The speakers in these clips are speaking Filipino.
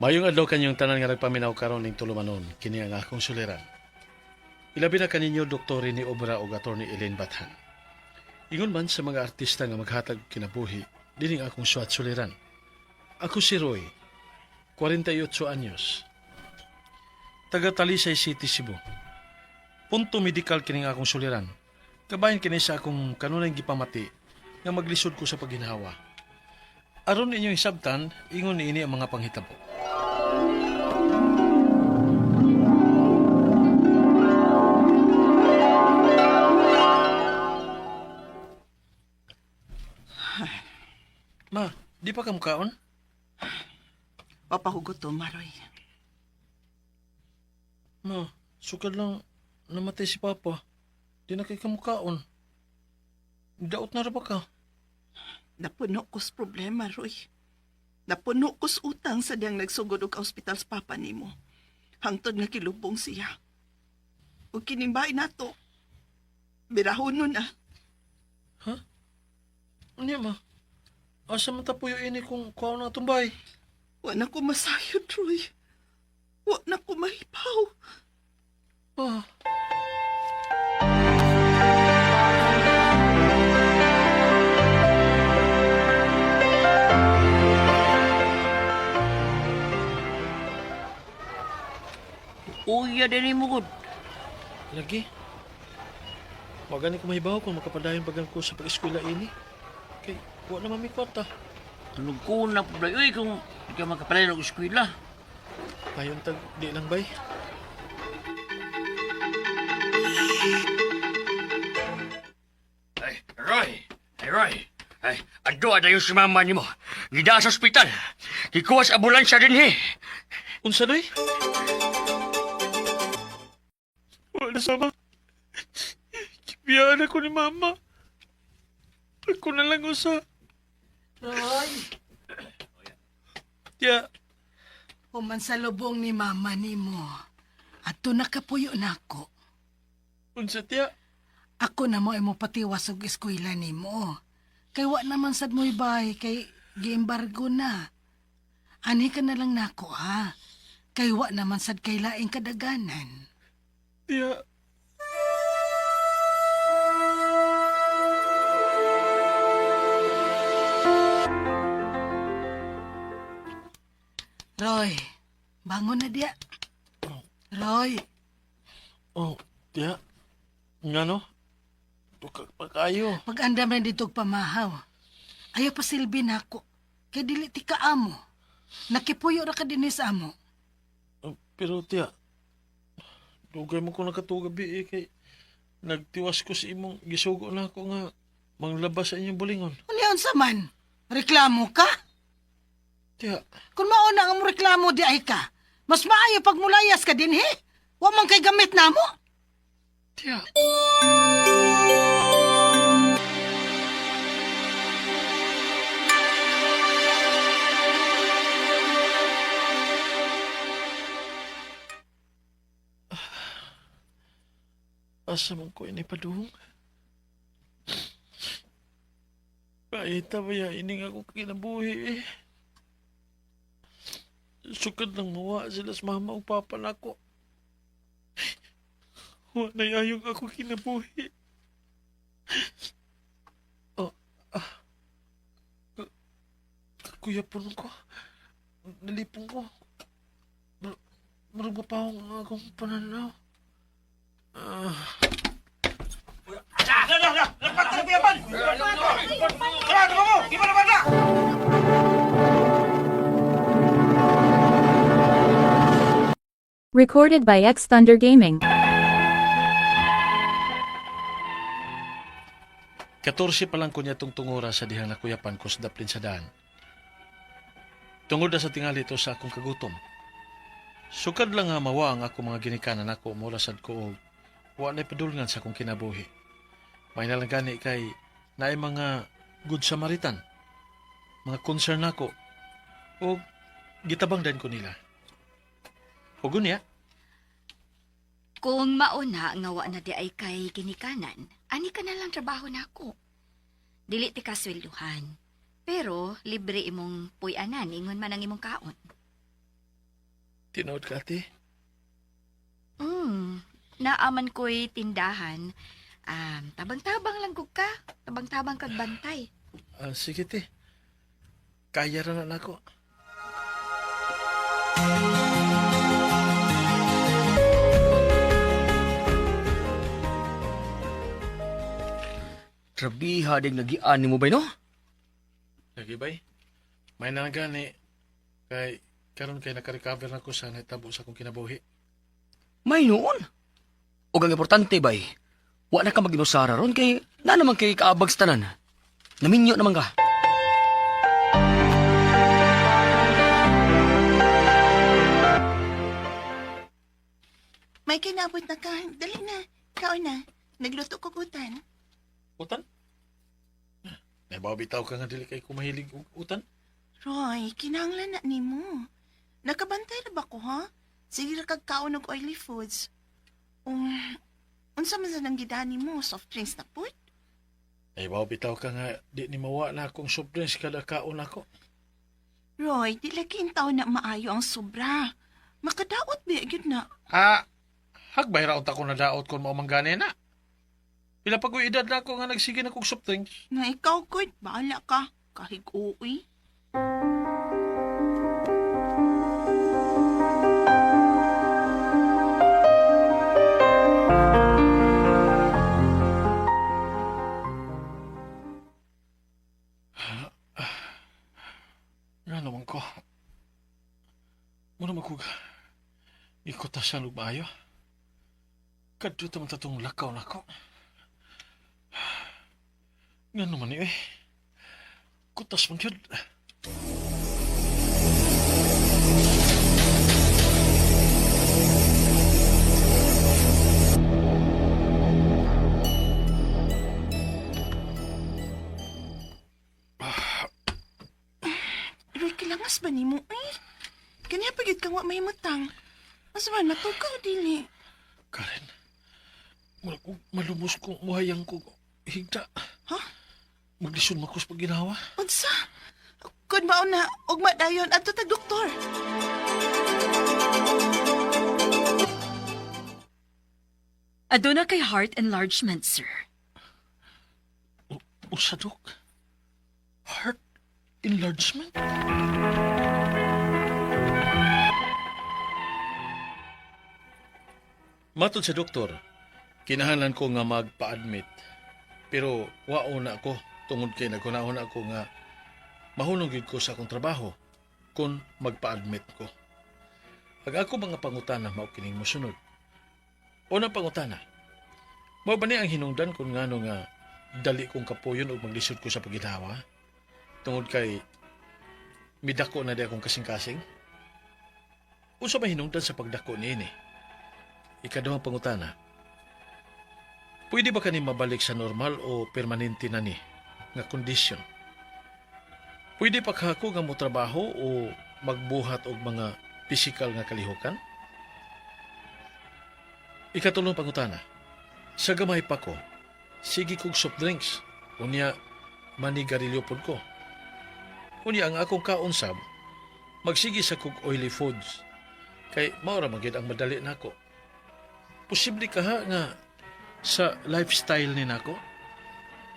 Mayong adlaw kanyang tanan nga nagpaminaw karon ning tulumanon kini ang akong suliran. Ilabi na kaninyo Dr. ni Obra ug Attorney Elaine Bathan. Ingon man sa mga artista nga maghatag kinabuhi dining akong suwat suliran. Ako si Roy, 48 anyos. Taga Talisay City, Cebu. Punto medikal kining akong suliran. Kabayan kini sa akong kanunay gipamati nga maglisod ko sa pagginhawa. Aron inyong isabtan, ingon niini ang mga panghitabo. Ma, di pa ka mukaon? Papahugot to, Maroy. Ma, sukad lang namatay si Papa. Di na kay kamukaon. Daot na ra ba ka? Napuno ko sa problema, Roy. Napuno ko sa utang sa diyang nagsugod og ospital sa papa nimo. Hangtod nga kilubong siya. Ug kinimbay nato. Birahon nun na. Ha? Ano ma? Asa man tapuyo ini kung kuha na tumbay? Wa na ko masayod, Roy. Wa na ko mahipaw. Ah. Uya din mo gud. Lagi? Magani ko mahibaw kung makapadayon bagang ko sa pag-eskwela ini. Kay, wala naman may kwarta. Anong ko na po uy kung di ka makapalay ng eskwela. Ayon tag, di lang bay. Ay, Roy! Ay, Roy! Ay, adto ada yung si mama ni mo. Gida sa ospital. Kikuha sa ambulansya din he. Unsa doy? Wala sama. Kibiyaan ako ni Mama. Ako na lang usa. Roy, Tiya, Human sa lubong ni mama nimo. Ato nakapuyo nako. unsa tiya? Ako na mo imo patiwas og eskwela nimo. Kay wa naman sad mo ibay kay giembargo na. Ani ka na lang nako ha. Kay wa naman sad kay laing kadaganan. Tiya, Roy, bangon na diya. Roy, oh, tiya. Nga no? Tukag pa kayo. pag-andam na dito og pamahaw. Ayaw pa silbi nako. Kay dili ti ka amo. Nakipuyo ra ka dinhi sa amo. Pero tiya, dugay mo ko nakatugabi kay nagtiwas ko sa imong gisugo na ako nga manglabas sa inyong bulingon. Unyaon sa man? Reklamo ka? Tiya, Kung mauna ang reklamo di ay ka, mas maayo pag mulayas ka din, he? Wa man kay gamit na mo. tiya. Asa man ko ini padung? Paita ba ya ini nga ako kinabuhi eh. Sukad lang mawa sila sa mama o papa nako. Wa na yayong ako kinabuhi. Oh, kuya po ko. Nalipong ko. Marugba pa akong pananaw. Recorded by X Thunder Gaming. 14 pa lang ko niya tungora sa dihang nakuyapan ko sa daplin sa daan. Tungod na sa tingali ito sa akong kagutom. Sukad lang nga mawa ang ako mga ginikanan ako mula sad ko og wa na padulngan sa akong kinabuhi. May nalang gani kay naay mga good Samaritan, mga concern ako o gitabang din ko nila. Hugo niya, Kung mauna nga wa na di ay kay ginikanan, ani ka na lang trabaho na ako. Dili ti kaswelduhan. Pero libre imong puy-anan ingon man ang imong kaon. Tinood ka, ate? Naaman ko'y tindahan. Tabang-tabang lang ko ka. Tabang-tabang kag bantay. Sige, te. Kaya ra na ako. Trabiha ding nagian ni mo ba, no? Lagi bay? May nangani. Kay, karon kay naka-recover na ko sa natabo sa akong kinabuhi. May noon. O ang importante bay, wa na ka maginusara ron kay na naman kay kaabag sa tanan. Naminyo naman ka. May kinabot na ka. Dali na. Ikaw na. Nagluto ko utan. Utan? Nabaw bitaw ka nga dili kay kumahilig og utan? Roy, kinahanglan na ni mo. Nakabantay na ba ko, ha? Sige ra kag kaon og oily foods. Unsa man sa nang gidani mo? Soft drinks na pud? Nabaw bitaw ka nga di ni mawa na akong soft drinks kada kaon ako. Roy, di lagi taw na maayo ang sobra. Makadaot ba yun na? Hagbay raot ako na daot kung maumangganay na. Pila pa ko edad na ako nga nagsige na kong soft drinks. Na ikaw, Kurt, bahala ka. Kahig uwi. Nga naman ko. Muna magkuga. Ikotasan og maayo. Kadto taman tatong lakaw na ko. Nga naman eh. Kutas man yun. Roy, kilangas ba ni mo, eh? Kanya pagid kang wa may mutang. Mas man, matugaw dili. Karen, malumos kong muhayang ko higda. Ha? Maglisod makos pag ginawa. Unsa? Kung mao na, ugma dayon, adto tag doktor. Aduna kay heart enlargement, sir. Usa, Dok? Heart enlargement? Matod sa doktor, kinahanglan ko nga magpa-admit. Pero wao na ako tungod kay nagkunahon ako nga mahunong gyud ko sa akong trabaho kung magpa-admit ko. Ang ako mga pangutana mao kining mosunod. Unang pangutana, mao ba ni ang hinungdan kung ngano nga dali kong kapuyon o maglisod ko sa paginawa? Tungod kay midako na di akong kasing-kasing? Unsa ba hinungdan sa pagdako niini? Ikaduhang pangutana, pwede ba kani mabalik sa normal o permanente na ni nga kondisyon? Pwede pa kako nga mo trabaho o magbuhat og mga pisikal nga kalihukan? Ikatulong pangutana, sa gamay pa ko, sige kog soft drinks, unya manigarilyo pod ko. Unya ang akong kaunsab, magsige sa kog oily foods, kay maura magid ang madali nako. Posible ka ha nga sa lifestyle ni nako?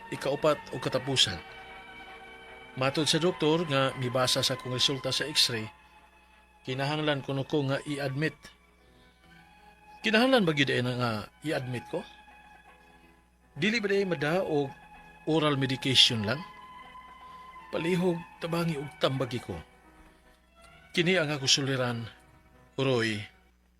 Ikaupat o katapusan. Matod sa doktor nga mibasa sa kong resulta sa x-ray, kinahanglan ko nga i-admit. Kinahanglan ba gyud na nga i-admit ko? Dili ba day mada o oral medication lang? Palihog tabangi og tambagi ko. Kini ang ako suliran, Roy.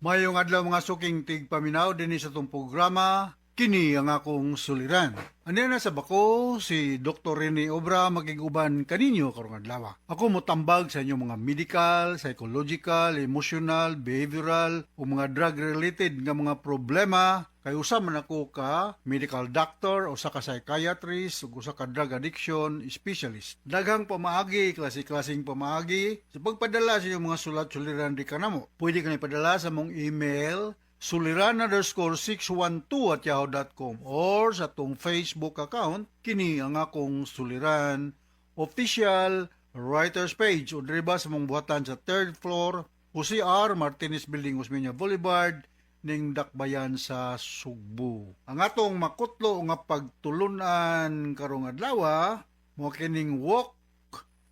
Mayong adlaw mga suking tigpaminaw din sa itong programa, kini ang akong suliran. Andi na sa bako si Dr. Rene Obra magiguban kaninyo karong adlaw. Ako motambag sa inyong mga medical, psychological, emotional, behavioral o mga drug-related nga mga problema. Kay usa man ako ka medical doctor, usa ka psychiatrist, ug usa ka drug addiction specialist. Daghang pamaagi, klase-klaseng pamaagi sa pagpadala sa inyong mga sulat-suliran di kanamo. Pwede ka ipadala sa mong email suliran_612@yahoo.com or sa tong Facebook account kini ang akong suliran official writers page o driba sa mong buhatan sa 3rd floor Jose R. Martinez Building, Osmeña Boulevard, ning dakbayan sa Sugbo. Ang atong makutlo nga pagtulunan karong adlaw mo kining walk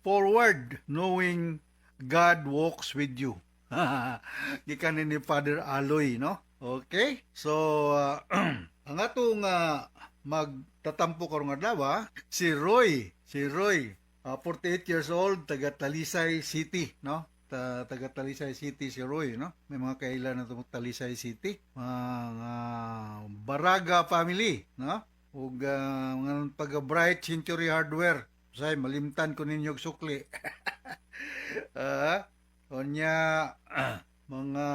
forward knowing God walks with you. Gikan ni Father Aloy, no? Okay? So ang atong magtatampo karong adlaw si Roy. Si Roy, 48 years old, taga Talisay City, no? Taga Talisay City si Roy, no? May mga kailan na itong Talisay City. Mga Baraga family, no? Ug mga taga Bright Century Hardware. Say, malimtan ko ninyo og sukli. Onya, mga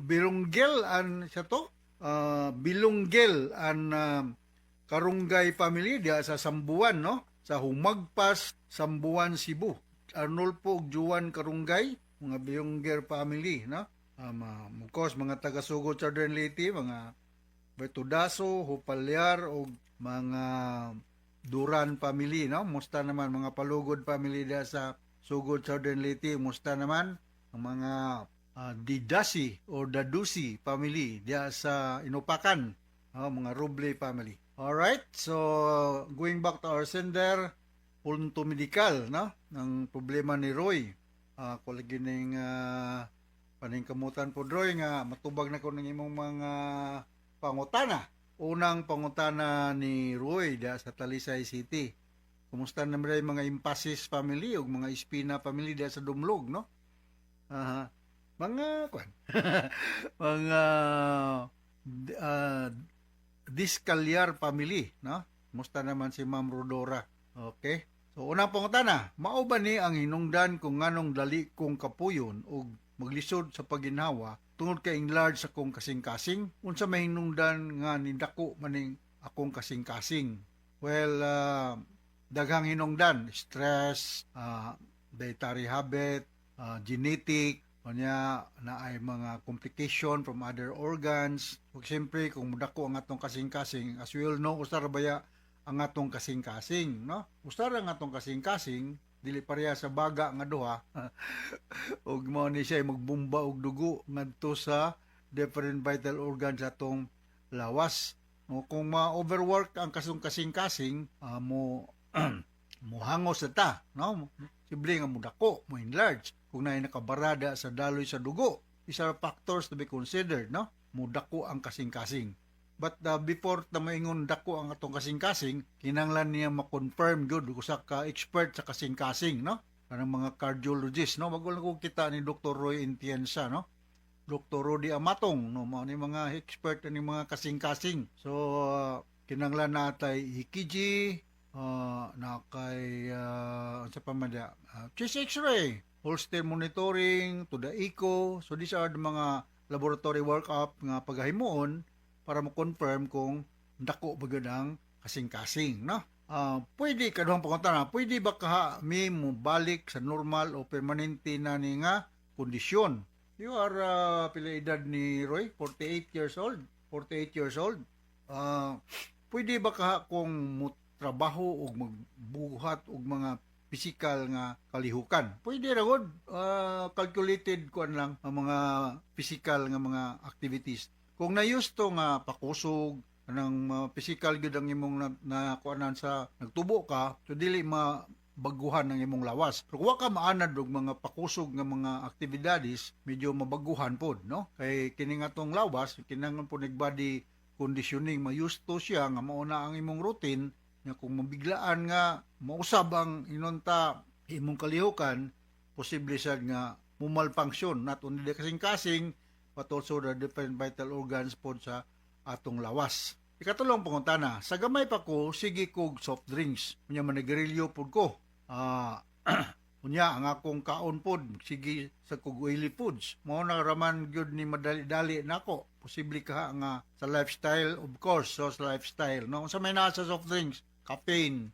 Bilunggel an siya to? Bilunggel an Karunggay family diya sa Sambuan, no? Sa Humagpas, Sambuan, Cebu. Arnolfo ug Juan Karunggay, mga Bilunggel family, no? Of course, mga taga-Sugod Southern Leyte, mga Bertudaso, Hupalyar, o mga Duran family, no? Musta naman mga Palugod family diya sa Sugod Southern Leyte, musta naman ang mga Didasi o Dadusi family diya sa Inupakan, mga Roble family. Alright, so going back to our sender, punto medical, no? Ang problema ni Roy. Ako lagi ning paningkamutan po, Roy, nga matubag na ko ng imong mga pangutana. Unang pangutana ni Roy diya sa Talisay City. Kumusta naman rin mga Impasis family o mga Espina family diya sa Dumlog, no? Mga mga Discalyar family, no? Musta naman si Ma'am Rodora? Okay? So, unang pangutana, mao ba ni ang hinungdan kung nganong dali kong kapuyon o maglisod sa paginhawa tungod kay enlarge sa kong kasing-kasing? Unsa may hinungdan nga nindako maning akong kasing-kasing? Well, daghang hinungdan, stress, dietary habit, genetic, kanya na ay mga complication from other organs. Ug siyempre kung mudako ang atong kasing-kasing, as we all know, usar baya ang atong kasing-kasing, no? Usar ang atong kasing-kasing, dili pareha sa baga nga duha. Ug mao ni siya magbumba og dugo ngadto sa different vital organs atong lawas. No, kung ma-overwork ang kasing-kasing, mo mohangos sa ta, no? Simple nga mudako, mo enlarge. Kung naay nakabarada sa daloy sa dugo, isa factors to be considered, no? Mudako ang kasing-kasing. But before ta moingon dako ang atong kasing-kasing, kinahanglan niya ma-confirm gyud usa ka expert sa kasing-kasing, no? Kanang mga cardiologist, no? Bago lang ko kita ni Dr. Roy Entienza, no? Dr. Rudy Amatong, no? Mao ni mga expert ni mga kasing-kasing. So kinahanglan natay EKG, na kay sa pamada chest x-ray, Holster monitoring to the echo. So these are the mga laboratory workup nga pagahimuon para mo confirm kung dako ba gyud ang kasing-kasing, no? Pwede kaduhang pangutana, pwede ba mi mo balik sa normal o permanente na ni nga kondisyon? You are pila edad ni Roy? 48 years old. 48 years old. Pwede ba kung trabaho og magbuhat og mga physical nga kalihukan? Pwede ra gud, calculated kuan lang ang mga physical nga mga activities. Kung nayusto nga pakusog nang physical gyud ang imong na kuanan sa nagtubo ka, so dili mabaguhan ang imong lawas. Pero wa ka maanad og mga pakusog nga mga aktibidades, medyo mabaguhan pod, no? Kay kini nga tong lawas, kinahanglan po body conditioning, mayusto siya nga mauna ang imong routine nga kung mabiglaan nga mausab ang inunta imong kalihukan, posible sad nga mumalfunction not only the kasing-kasing but also the different vital organs pod sa atong lawas. Ikatulong pangutana, sa gamay pa ko sige kog soft drinks, unya managarilyo pod ko. Unya ang akong kaon pod sige sa kog oily foods. Mao na raman gyud ni madali-dali nako. Posible ka nga sa lifestyle, of course, so sa lifestyle, no? Sa may nasa soft drinks, caffeine,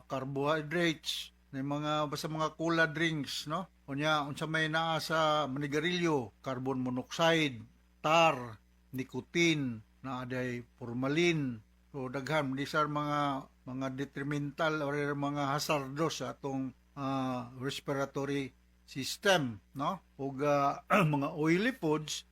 carbohydrates, mga basta mga cola drinks, no? Unya unsa may naa sa manigarilyo, carbon monoxide, tar, nicotine, na aday formalin. So daghan these are mga detrimental or mga hazardous sa atong respiratory system, no? Ug mga oily foods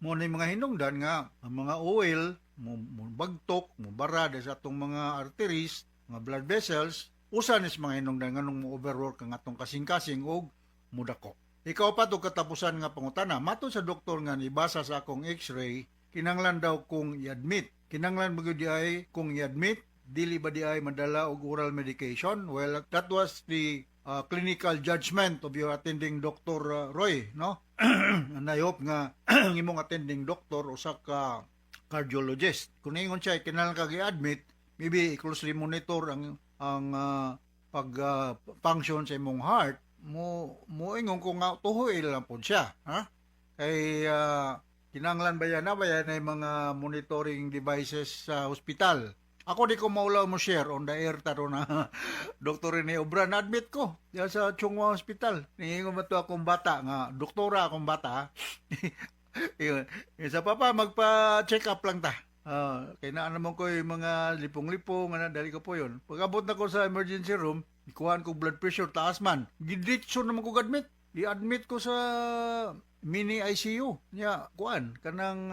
mo na yung mga hinungdan nga ang mga oil mo bagtok, mo barada sa atong mga arteries, mga blood vessels, usa ni sa mga hinungdan nganong mo overwork ang atong kasing-kasing ug mudako. Ikaw pa to katapusan nga pangutana, mato sa doktor nga nibasa sa akong x-ray, kinanglan daw kung i-admit. Kinanglan bagyo di ay kung i-admit, dili ba di ay madala og oral medication? Well, that was the clinical judgment of your attending Dr. Roy, no? And I hope nga ang imong attending doctor usa ka cardiologist. Kung ingon siya kinahanglan kag i-admit, maybe closely monitor ang pag function sa imong heart, mo ingon ko nga tuhoy lang po siya, ha? Kay kinahanglan ba yan ay mga monitoring devices sa hospital. Ako di ko maulaw mo share on the air taro na Dr. Rene Obra na admit ko diyan sa Chungwa Hospital. Ningingon ba to akong bata nga doktora akong bata. Yun. Isa pa magpa-check up lang ta. Kaya na naman ko yung mga lipong-lipong dali ko po yun. Pag-abot na ko sa emergency room, ikuhan ko blood pressure taas man. Gidritso naman ko admit. I-admit ko sa mini ICU. Nya kuan kanang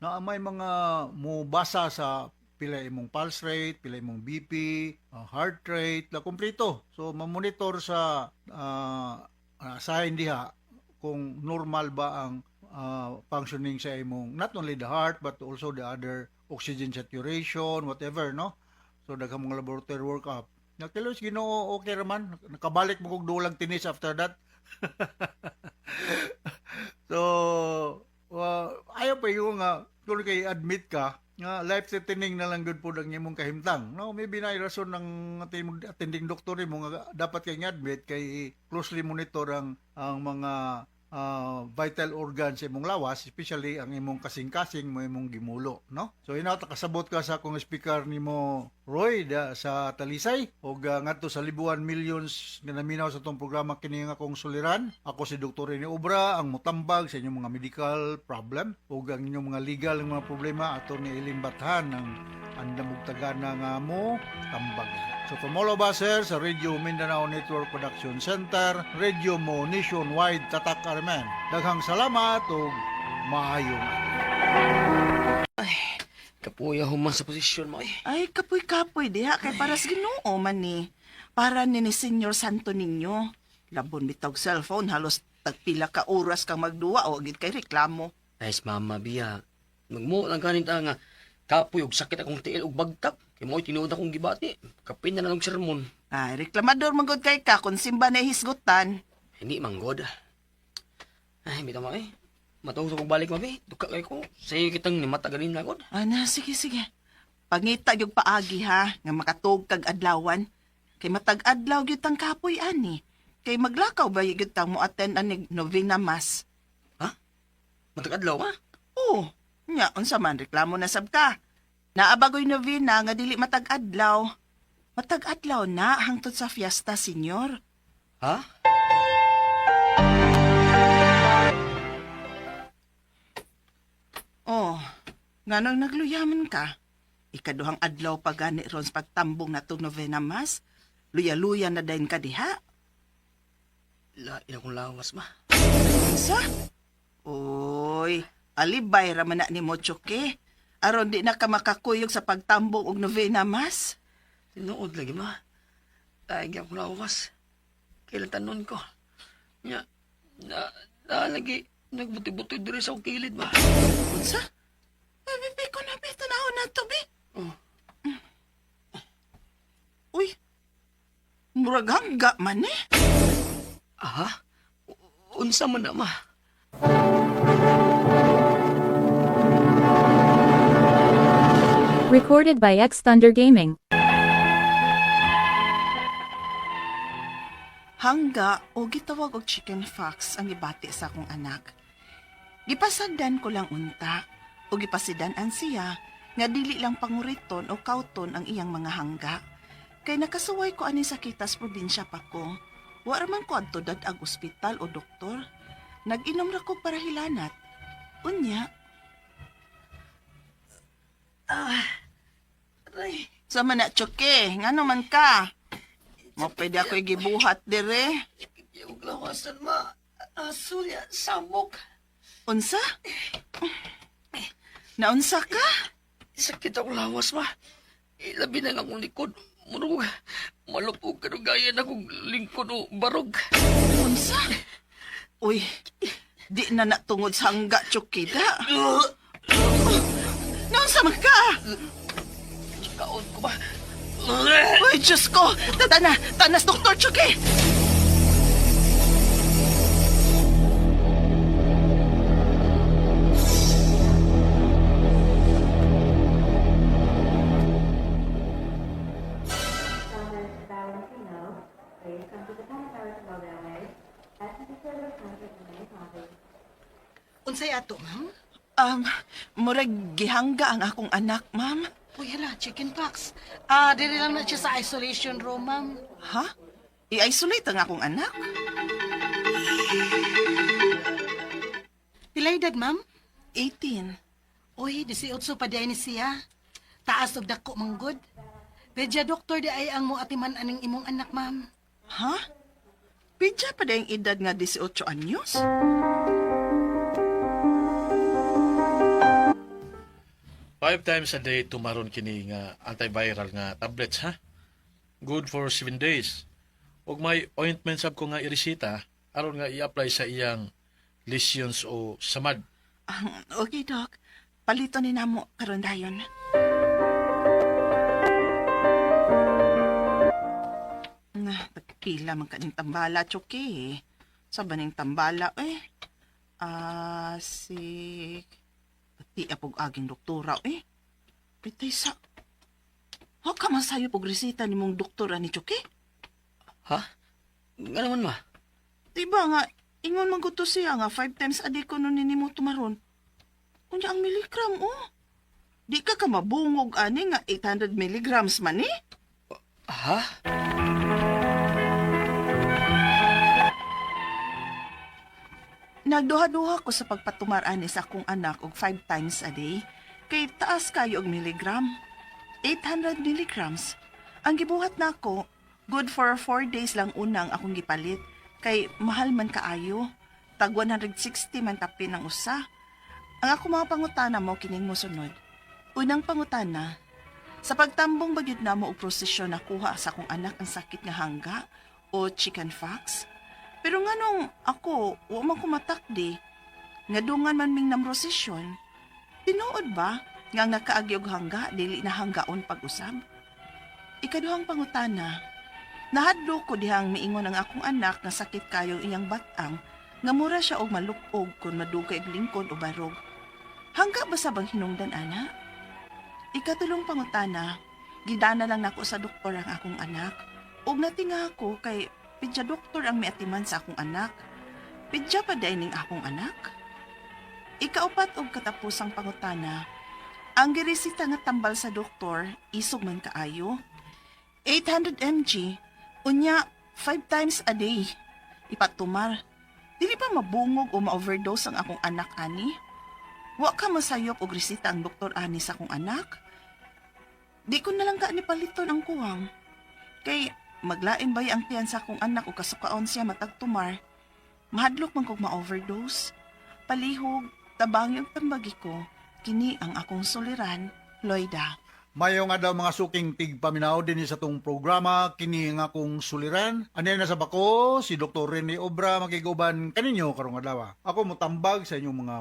naamay mga mubasa sa pila imong pulse rate, pila imong BP, heart rate, la kompleto. So mamonitor sa sign diha kung normal ba ang functioning sa imong not only the heart but also the other oxygen saturation, whatever, no? So daghang mga laboratory workup. Nagtilos Ginoo okay raman, nakabalik mo kog dulang tinis after that. So ayaw pa yung kung kay admit ka nga life-threatening na lang good po ang imong kahimtang. No, maybe na rason ng attending doctor mo nga dapat kay admit kay closely monitor ang mga vital organs sa imong lawas, especially ang imong kasing-kasing mo imong gimulo, no? So kasabot ka sa akong speaker nimo Roy sa Talisay og ngadto sa libuan millions nga naminaw sa tong programa kini nga akong suliran. Ako si Dr. Rene Obra ang mutambag sa inyong mga medical problem ug ang inyong mga legal nga mga problema ato ni Eileen Bathan ang andamugtagana nga mo tambag. So from all of us here sa Radio Mindanao Network Production Center, Radio Mo Nationwide Tatak Armen. Daghang salamat ug maayong Kapuya human sa posisyon mo eh. Ay, kapoy-kapoy diha kay para sa Ginoo man ni. Para ni Senyor Santo Niño. Labon bitog cellphone halos tagpila ka oras kang magduwa o gid kay reklamo. Nice mama biya. Magmo lang kanin ta nga kapoy og sakit akong tiil og bagtak. Kay mo'y tinuod akong gibati. Kapin na lang og sermon. Ay, reklamador manggod kay ka kung simba na hisgutan. Hindi manggod. Ay, bitaw mo eh. Matawag ko balik mabi. Duka kay ko. Sa'yo kitang ni matagaling na god. Ana, sige. Pangita yung paagi ha, nga makatog kag adlawan. Kay matag-adlaw gyud tang kapoy ani. Kay maglakaw ba gyud tang mo attend anig novena mass? Matag-adlaw ha? Oo, nya unsa man reklamo na sab ka. Naabagoy novena nga dili matag-adlaw. Matag-adlaw na hangtod sa fiesta, senyor. Ha? Oh, nganong nagluyaman ka? Ikaduhang adlaw pa gani ron sa pagtambong na itong novena mas. Luya-luya na dahin ka diha. Lain akong lawas ma. Sa? Uy, alibay raman na ni mo, Choke. Aron di na ka makakuyog sa pagtambong og novena mas. Tinuod lagi ma. Lain akong lawas. Kailan tanon ko. Nya, lagi nagbuti-buti diri sa akong kilid ma. Unsa? Bibi ko na tanaw na to, bi. Oh. Uy, murag hangga man eh. Aha? Unsa man na ma? Recorded by X Thunder Gaming. Hangga o gitawag og chicken fox ang gibati sa akong anak. Gipasagdan ko lang unta o gipasidan-an siya nga dili lang panguriton o kauton ang iyang mga hangga. Kay nakasuway ko ani sa kitas probinsya pa ko. Wa raman ko adto ag ospital o doktor. Nag-inom ra ko para hilanat. Unya. Aray. Sama na, Choke. Nga naman ka? Mo pwede ako gibuhat dire. Yung lawasan ma. Surya, samok. Unsa? Naunsa ka? Sakit akong lawas ma. Ilabi na lang akong likod. Murug, malupog ka gaya na akong lingkod o barog. Unsa? Uy, di na natungod sa hangga, Chukida. Naunsa man ka? Kaon ko ba? Uy, Diyos ko! Tanas, Dr. Chuki! Unsay ato, ma'am? Murag gihangga ang akong anak, ma'am. Uy, hala, chicken pox. Dili lang na siya sa isolation room, ma'am. Ha? I-isolate ang akong anak? Pilay edad, ma'am? 18. Uy, 18 pa di ni siya. Taas og dako manggod. Pedya doktor di ay ang mo atiman aning imong anak, ma'am. Ha? Pidya pa dayang edad nga 18 anyos? Five times a day tumaron kini nga antiviral nga tablets ha. Good for 7 days. Ug may ointment sab ko nga iresita aron nga i-apply sa iyang lesions o samad. Okay, Doc. Palito ni namo karon dayon. Nagpila man kaning tambala, Chuki. Sa baning tambala, pati apog aging doktora, Pitay sa... Ha ka masayo pog resita ni mong doktora ni Chuki? Ha? Nga naman ma. Diba nga, ingon man gusto siya nga 5 times a day ko nun mo tumaron. Kunya ang milligram, Di ka ka mabungog ani nga 800 milligrams man Ha? Nagduha-duha ko sa pagpatumar ani sa akong anak og 5 times a day. Kay taas kayo og milligram. 800 milligrams. Ang gibuhat nako, good for 4 days lang unang akong gipalit. Kay mahal man kaayo. Tag 160 man tapin ang usa. Ang ako mga pangutana mo kining mosunod. Unang pangutana, sa pagtambong bagyod na mo og prosesyon nakuha sa akong anak ang sakit nga hangga o chicken pox. Pero nganong ako, wa man ko matakdi, nga dungan man ming namrosesyon, tinuod ba nga nakaagi og hangga, dili na hanggaon pag-usab? Ikaduhang pangutana, nahadlo ko dihang miingon ang akong anak nga sakit kayo iyang batang, nga mura siya og malupog kung madugay og lingkod o barog. Hangga ba sa bang hinungdan, ana? Ikatulong pangutana, gidana lang nako sa doktor ang akong anak, ug natinga ako kay pidya doktor ang miatiman sa akong anak. Pidya pa day ning akong anak? Ikaupat og katapusang pangutana, ang giresita nga tambal sa doktor, isog man kaayo. 800 mg, unya 5 times a day. Ipatumar, dili pa mabungog o ma-overdose ang akong anak ani? Wa ka masayop og resita ang doktor ani sa akong anak? Di ko na lang ka ni paliton ang kuwang. Kay maglain bay ang tiyan sa akong anak o kasukaon siya matagtumar. Mahadlok man kog ma-overdose. Palihog, tabang yung tambagi ko. Kini ang akong suliran, Loida. Mayo nga daw mga suking tigpaminaw din sa tong programa kini nga akong suliran. Ano na sa bako si Dr. Rene Obra makiguban kaninyo karong adlaw. Ako motambag sa inyong mga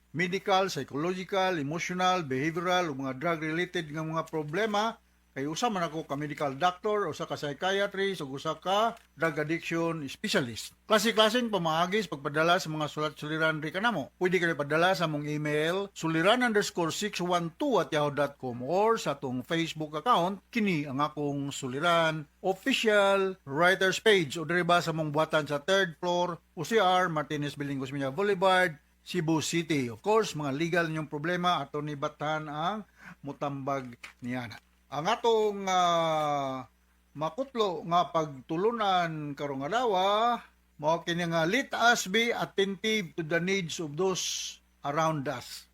medical, psychological, emotional, behavioral ug mga drug related nga mga problema. Kay usa man ako ka medical doctor, usa ka psychiatrist, ug usa ka drug addiction specialist. Klase-klaseng pamaagis pagpadala sa mga sulat-suliran ri kanamo. Pwede kayo padala sa mong email suliran_612@yahoo.com or sa atong Facebook account kini ang akong suliran official writers page o diri ba sa mong buhatan sa 3rd floor UCR Martinez Building, Gusmeña Boulevard, Cebu City. Of course, mga legal ninyong problema ato ni batan ang mutambag niya. Ang atong makutlo nga pagtulunan karong adlaw mao kini nga let us be attentive to the needs of those around us.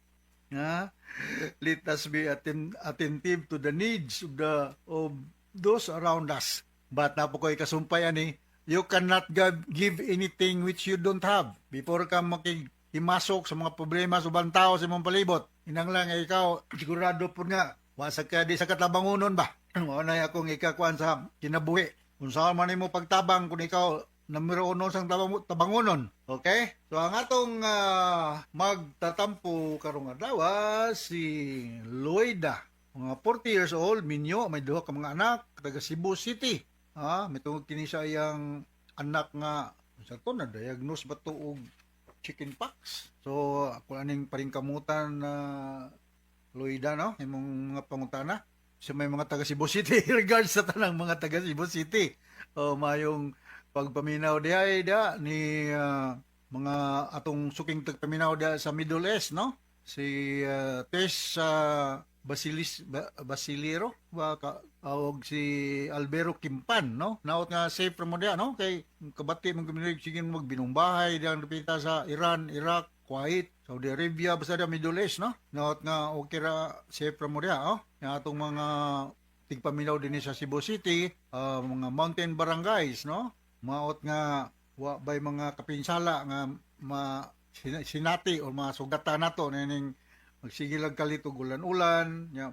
Let us be attentive to the needs of those around us. But na po ko'y kasumpay ani You cannot give anything which you don't have. Before ka makihimasok sa mga problema sa ubang tao sa imong palibot. Inang lang ikaw, sigurado po nga, wasag ka di sa katabangunon ba? Ano na akong ikakuan sa kinabuhi. Kung saan man mo pagtabang, kung ikaw numero uno sang tabangunon. Okay? So ang atong magtatampo karong adlaw si Loida. Mga 40 years old, minyo, may duha ka mga anak, taga Cebu City. May tungod kini sa iyang anak nga sa to na diagnose ba to og chickenpox. So ako aning paring kamutan na Loida, no? Imong mga pangutana sa may mga taga Cebu City regards sa tanang mga taga Cebu City. Mayong pagpaminaw da ni mga atong suking tagpaminaw da sa Middle East, no? Si Tess Basilero og si Albero Kimpan, no? Naot nga safe from dia, no? Kay kabati man gaminig sige magbinungbahay diang dapita sa Iran, Iraq, Kuwait, Saudi Arabia, basta da Middle East, no? Naot nga okay ra safe from dia, oh? Yang atong mga tigpaminaw din sa Cebu City, mga mountain barangays, no? Maot nga wa bay mga kapinsala nga sinati o mga sugatan nato ning magsigilag kalitog ulan-ulan, na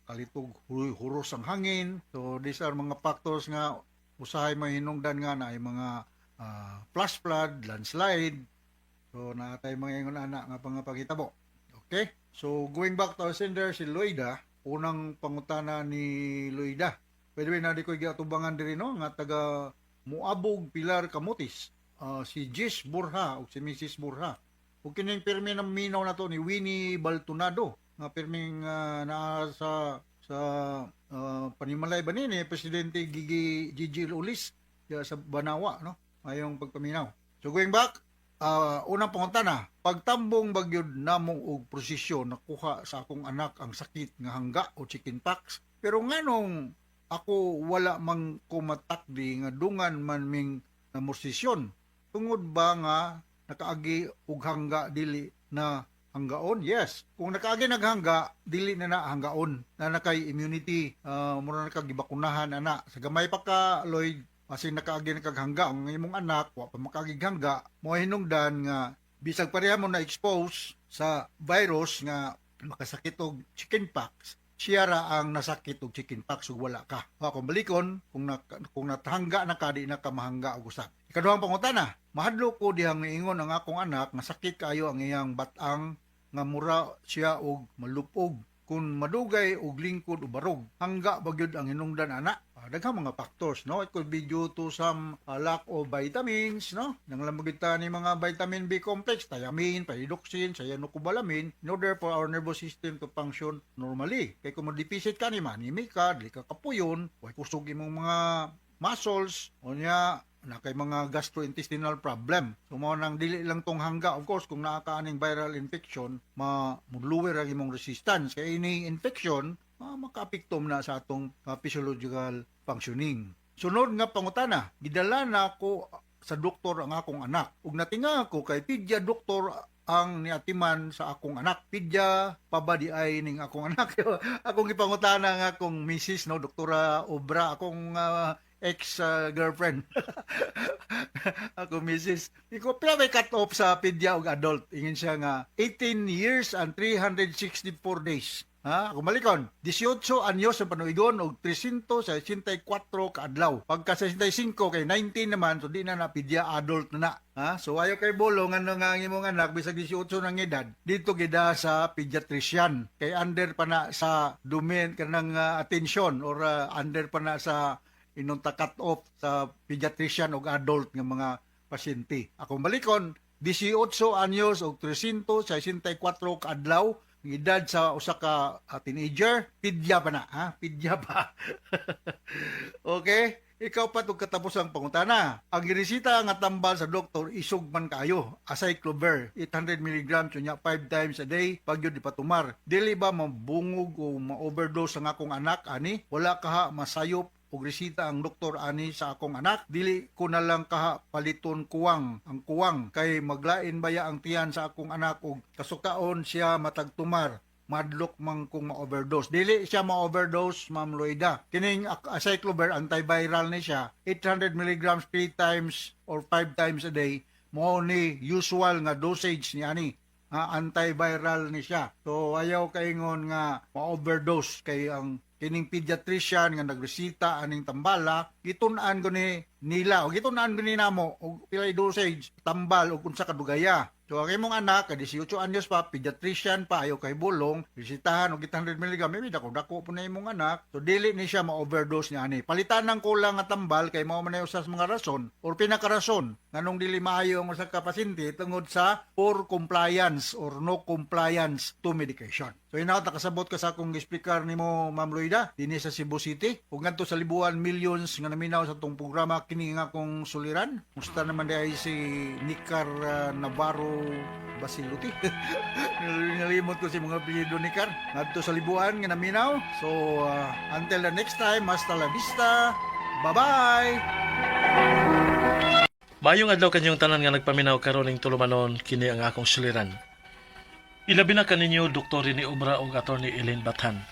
kalitog huros ang hangin. So these are mga factors nga usahay mahinungdan nga na ay mga flash flood, landslide. So naatay mga ingon anak nga pangapakitabo. Okay? So going back to our sender, si Loida, unang pangutana ni Loida. By the way, na di ko giatubangan diri, no, nga taga Muabog Pilar Camotes, si Jis Burha o si Mrs. Burha. O kining pirmi ng minaw na to ni Winnie Baltonado, nga pirming naa sa panimalay ba ni Presidente Gigi Ulis sa Banawa, no? Ayong pagpaminaw. So going back, unang pangutana, pagtambong bagyod namo og prosesyon nakuha sa akong anak ang sakit nga hangga o chickenpox. Pero nganong ako wala mang kumatakdi nga dungan man ming namosisyon. Tungod ba nga nakaagi og hangga dili na hanggaon? Yes. Kung nakaagi naghangga, dili na hanggaon. Na nakay immunity, mura nakagibakunahan ana. Sa gamay pa ka, Lloyd, kasi nakaagi nakaghangga ang imong anak, wa pa makagig hangga, mo hinungdan nga bisag pareha mo na expose sa virus nga makasakit og chickenpox. Siya ra ang nasakit og chickenpox ug wala ka. Kung balikon, kung natahangga na ka, di na ka mahangga og usab. Ikaduhang pangutana, mahadlo ko dihang niingon ang akong anak nga sakit kayo ang iyang batang nga mura siya og malupog. Kung madugay og lingkod o barog, hangga bagyod ang hinungdan anak. Daghang mga factors, no? It could be due to some lack of vitamins, no? Nanglamagita ni mga vitamin B complex, thiamine, pyridoxine, cyanocobalamin, in order for our nervous system to function normally. Kaya kung ma-deficit ka ni manimi ka, dili ka kapuyon, way kusog imong mga muscles, o niya, na kay mga gastrointestinal problem. So mo nang dili lang tong hangga, of course kung naa ka aning viral infection, muluwer ang imong resistance. Kaya ini infection, makaapektom na sa atong physiological functioning. Sunod nga pangutana, gidala na ako sa doktor ang akong anak. Ug natinga ako kay pedya doktor ang niatiman sa akong anak. Pedya pabadi ay ning akong anak. Akong ipangutana nga akong Mrs. no, Doktora Obra, akong ex-girlfriend. Ako, Mrs. Iko, pero may cut-off sa pedya o adult. Ingin siya nga, 18 years and 364 days. Kung malikon, 18 anyos ang panuigon o 364 kaadlaw. Pagka 65 kay 19 naman, so di na pedya adult na. So ayaw kay bolong ano nga ang imong anak bisag 18 ng edad, dito gida sa pediatrician. Kay under pa na sa domain kanang attention or under pa na sa inunta cut off sa pediatrician o adult ng mga pasyente. Akong balikon, 18 anyos o 364 kaadlaw, ang edad sa usa ka teenager, pedya pa na, pedya pa. Okay? Ikaw pa itong katapos ang pangutana. Ang giresita nga tambal sa doktor, isog man kayo. Acyclovir, 800 mg, sunya 5 times a day, pag yun di patumar. Dili ba mabungog o ma-overdose ang akong anak, ani? Wala ka masayop og resita ang doktor ani sa akong anak, dili ko na lang kaha paliton kuwang ang kuwang kay maglain baya ang tiyan sa akong anak og kasukaon siya matagtumar madlock man kung ma-overdose. Dili siya ma-overdose, Ma'am Loida. Kining acyclovir, antiviral ni siya, 800 milligrams 3 times or 5 times a day, mo ni usual nga dosage ni ani. Antiviral ni siya. So ayaw kaingon nga ma-overdose kay ang kining pediatrician nga nagresita aning tambala, gitun-an ko ni nila o gitun-an ko ni namo og pilay dosage tambal og unsa kadugaya. So ang imong anak, 18 anyos pa, pediatrician pa, ayaw kay bulong, resitahan og 800 mg, maybe dako po na imong anak, so dili ni siya ma-overdose niya ani. Palitan ng kulang nga tambal kay mao man usas mga rason or pinakarason nganong dili maayo ang usa ka pasyente tungod sa poor compliance or no compliance to medication. So inaw nakasabot ka sa akong speaker nimo Ma'am Loida dinhi sa Cebu City ug ngadto sa libuan millions nga naminaw sa tong programa kini nga akong suliran. Musta naman di si Nicar Navarro Basiluti. Nalimot ko si mga apelyido ni Car. Ngadto sa libuan nga naminaw. So until the next time, hasta la vista. Bye-bye. Mayong adlaw kanyong tanan nga nagpaminaw karon ning tulumanon kini ang akong suliran. Ilabi na kaninyo Dr. ni Obra ug Attorney Elaine Bathan.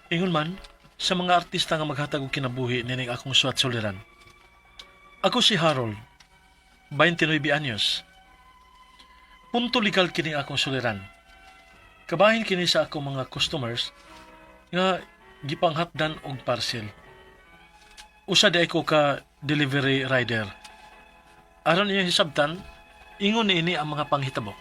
Ingon man sa mga artista nga maghatag og kinabuhi nining akong suwat suliran. Ako si Harold, 29 anyos. Punto legal kini akong suliran. Kabahin kini sa akong mga customers nga gipanghatdan og parcel. Usa di ko ka delivery rider. Aron niya hisabtan, ingon ni ini ang mga panghitabo.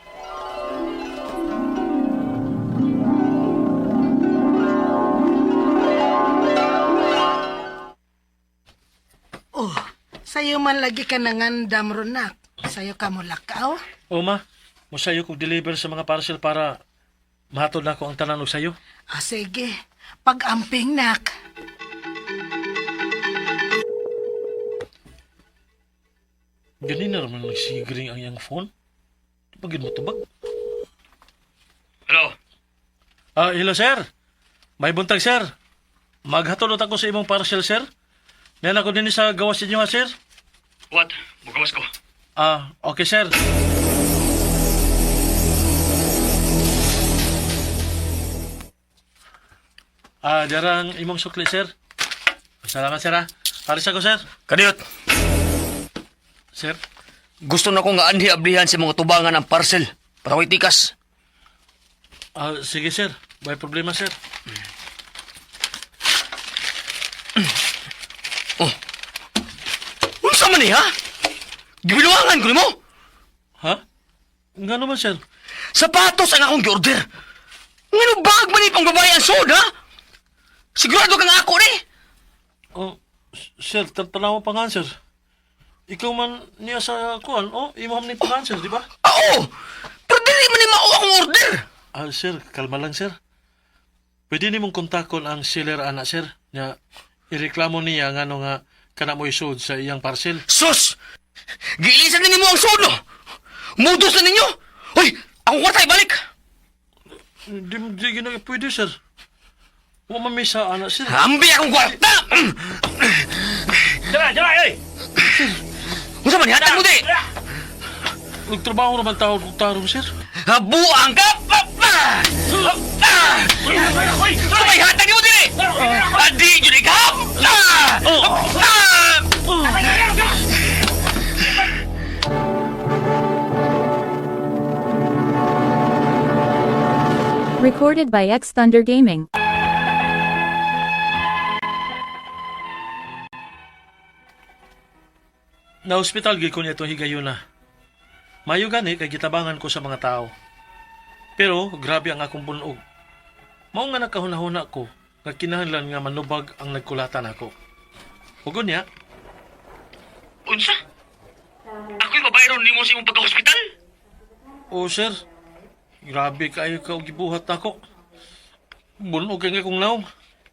Oh, sayo man lagi ka nangandam ronak. Sayo ka mo lakaw. O ma, musayo kong deliver sa mga parcel para mahatod na ko ang tanan og sayo. Sige, pag-amping nak. Ganin na naman nagsigring ang iyang phone. Pagin mo tubag. Hello? Hello sir. May buntag sir. Maghatod ako sa imong parcel sir. Nena ko din sa gawas inyo ha sir. What? Bugawas ko. Okay sir. Jarang imong sukli sir. Salamat sir ha. Alis ako sir. Kadiyot, Sir. gusto na ko nga anhi-ablihan sa mga tubangan ng parcel para ko'y tikas. Sige sir. May problema sir. Unsa man ha? Gibiluangan ko nimo. Ha? Nga naman sir. Sapatos ang akong gi-order. Ngano bag man ipang babae ang soda? Sigurado kang ako ni. Sir, tanaw pa nga sir. Ikaw man niya sa kuan, imam ni pa sir, di ba? Oo! Pero dili man ni mao akong order. Sir, kalma lang sir. Pwede ni mong kontakon ang seller ana sir. Nya, ireklamo niya nga nga kana mo isud sa iyang parcel. Sus! Giilisan na ninyo ang sodo! Mudos na ninyo! Hoy! Ako kwartay balik! Di gina pwede sir. Wa mamisa ana sir. Ambi akong kwarta! Jala, eh! Unsa man hatag mo di? Nagtrabaho naman tao tarong sir. Habuang ka! Sabay hatag mo di! Adi yun ikaw! Recorded by X Thunder Gaming. Na hospital gyud ko niya itong higayon na. Mayo gani kay gitabangan ko sa mga tao. Pero grabe ang akong bunog. Mao nga nakahunahuna ko nga kinahanglan nga manubag ang nagkulatan ako. Hugon niya, Unsa? Ako'y babayron nimo sa imong pagka-hospital? sir, grabe kayo ka og gibuhat ako. Bunog kay kong naong.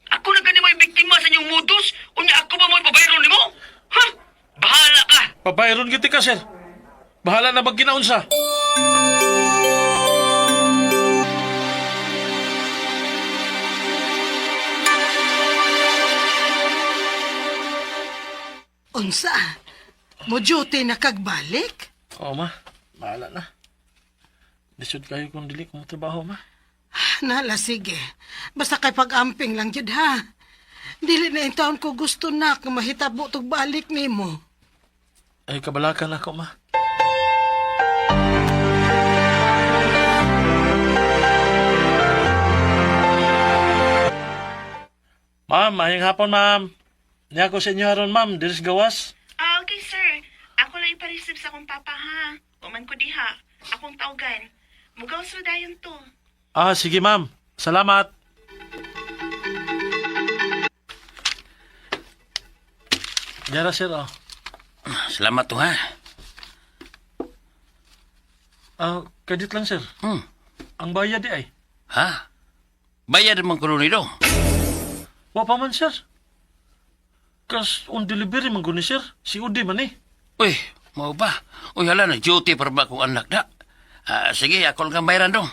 Ako na gani may biktima sa inyong modus? Unya ako ba mo'y babayron nimo? Ha? Bahala ka! Pabayron giti ka sir. Bahala na magkinaunsa. Unsa? Mo duty na kagbalik? Ma. Bahala na. Lisod kayo kung dili kong trabaho, ma. Nala, sige. Basta kay pag-amping lang jud ha. Dili na yung taon ko gusto na kung mahitabo tog balik nimo. Ay, kabalakan ako, ma. Ma'am, ayang hapon, ma'am. Niya ko sa inyo haron, ma'am. Diris gawas. Okay, sir. Ako lang ipareceive sa akong papa, ha? Uman ko diha. Akong tawgan. Mugaw sa dayon to. Ah, sige, ma'am. Salamat. Yara, sir, oh. Salamat to, ha? Ah, kadit lang, sir. Ang bayad di ay. Ha? Bayad naman ko nito. Wa pa man, sir. Kas on delivery man guni, sir. Si Udi man eh. Uy, mau ba? Uy, hala na, duty para ba kong anak na? Sige, ako lang kang bayaran dong.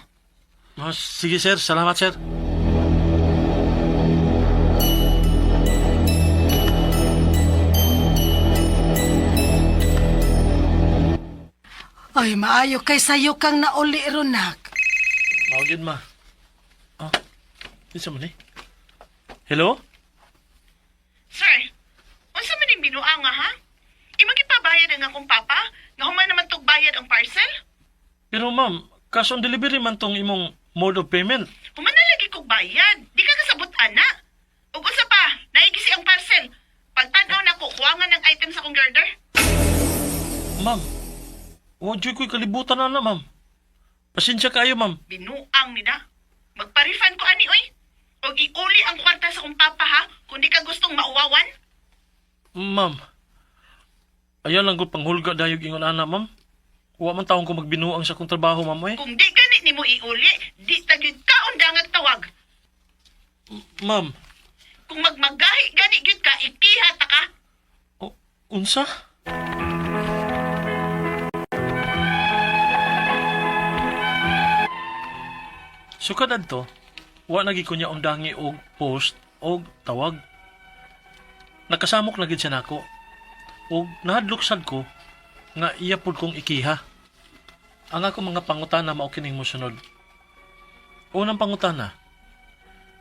Ah, sige, sir. Salamat, sir. Ay, maayo kay sayo kang nauli ronak. Mawagin, ma. Ah, isa man eh. Hello? Sir, unsa man yung binuang nga, ha? Imagipabayad ang akong papa? Nga human naman tog bayad ang parcel? Pero ma'am, cash on delivery man tong imong mode of payment. Human na lagi kog bayad. Di ka kasabot, ana. Ug usa pa, naigisi ang parcel. Pagtanaw na ko, kuwangan ng item sa akong girder. Ma'am, wadyo ko'y kalibutan na, ma'am. Pasensya kayo, ma'am. Binuang ni na. Magpa-refund ko, ani, oy. O iuli ang kwarta sa akong papa, ha? Kung di ka gustong mauwawan. Ma'am, ayan lang ko panghulga dayog ingon ana, ma'am. Wa man taong ko magbinuang sa kong trabaho, ma'am, eh. Kung di ganit ni mo iuli, di tagyod ka undangag tawag. Ma'am, Kung magmagahi gani gyud ka, ikiha ta ka. unsa? Sukad adto, wa nagi ko niya undangi og post og tawag. Nakasamok na gid siya nako. Og nahadluksad ko nga iya pud kong ikiha. Ang ako mga pangutana mao kining mosunod. Unang pangutana.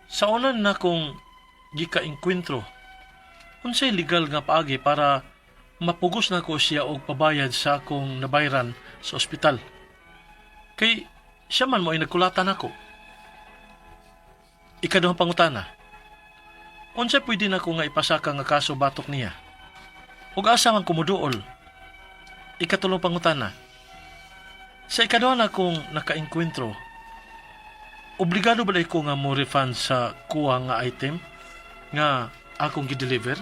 Sa unan na kong gika-enkwentro, unsay legal nga paagi para mapugos na ko siya og pabayad sa akong nabayran sa ospital. Kay siya man mo ay nagkulatan ako. Ikaduhang pangutana. Unsay pwede na ko nga ipasaka nga kaso batok niya? Ug asa man kumuduol? Ikatulong pangutana. Sa ikaduha na kong naka-enkwentro, obligado ba ko nga mo refund sa kuha nga item nga akong gideliver?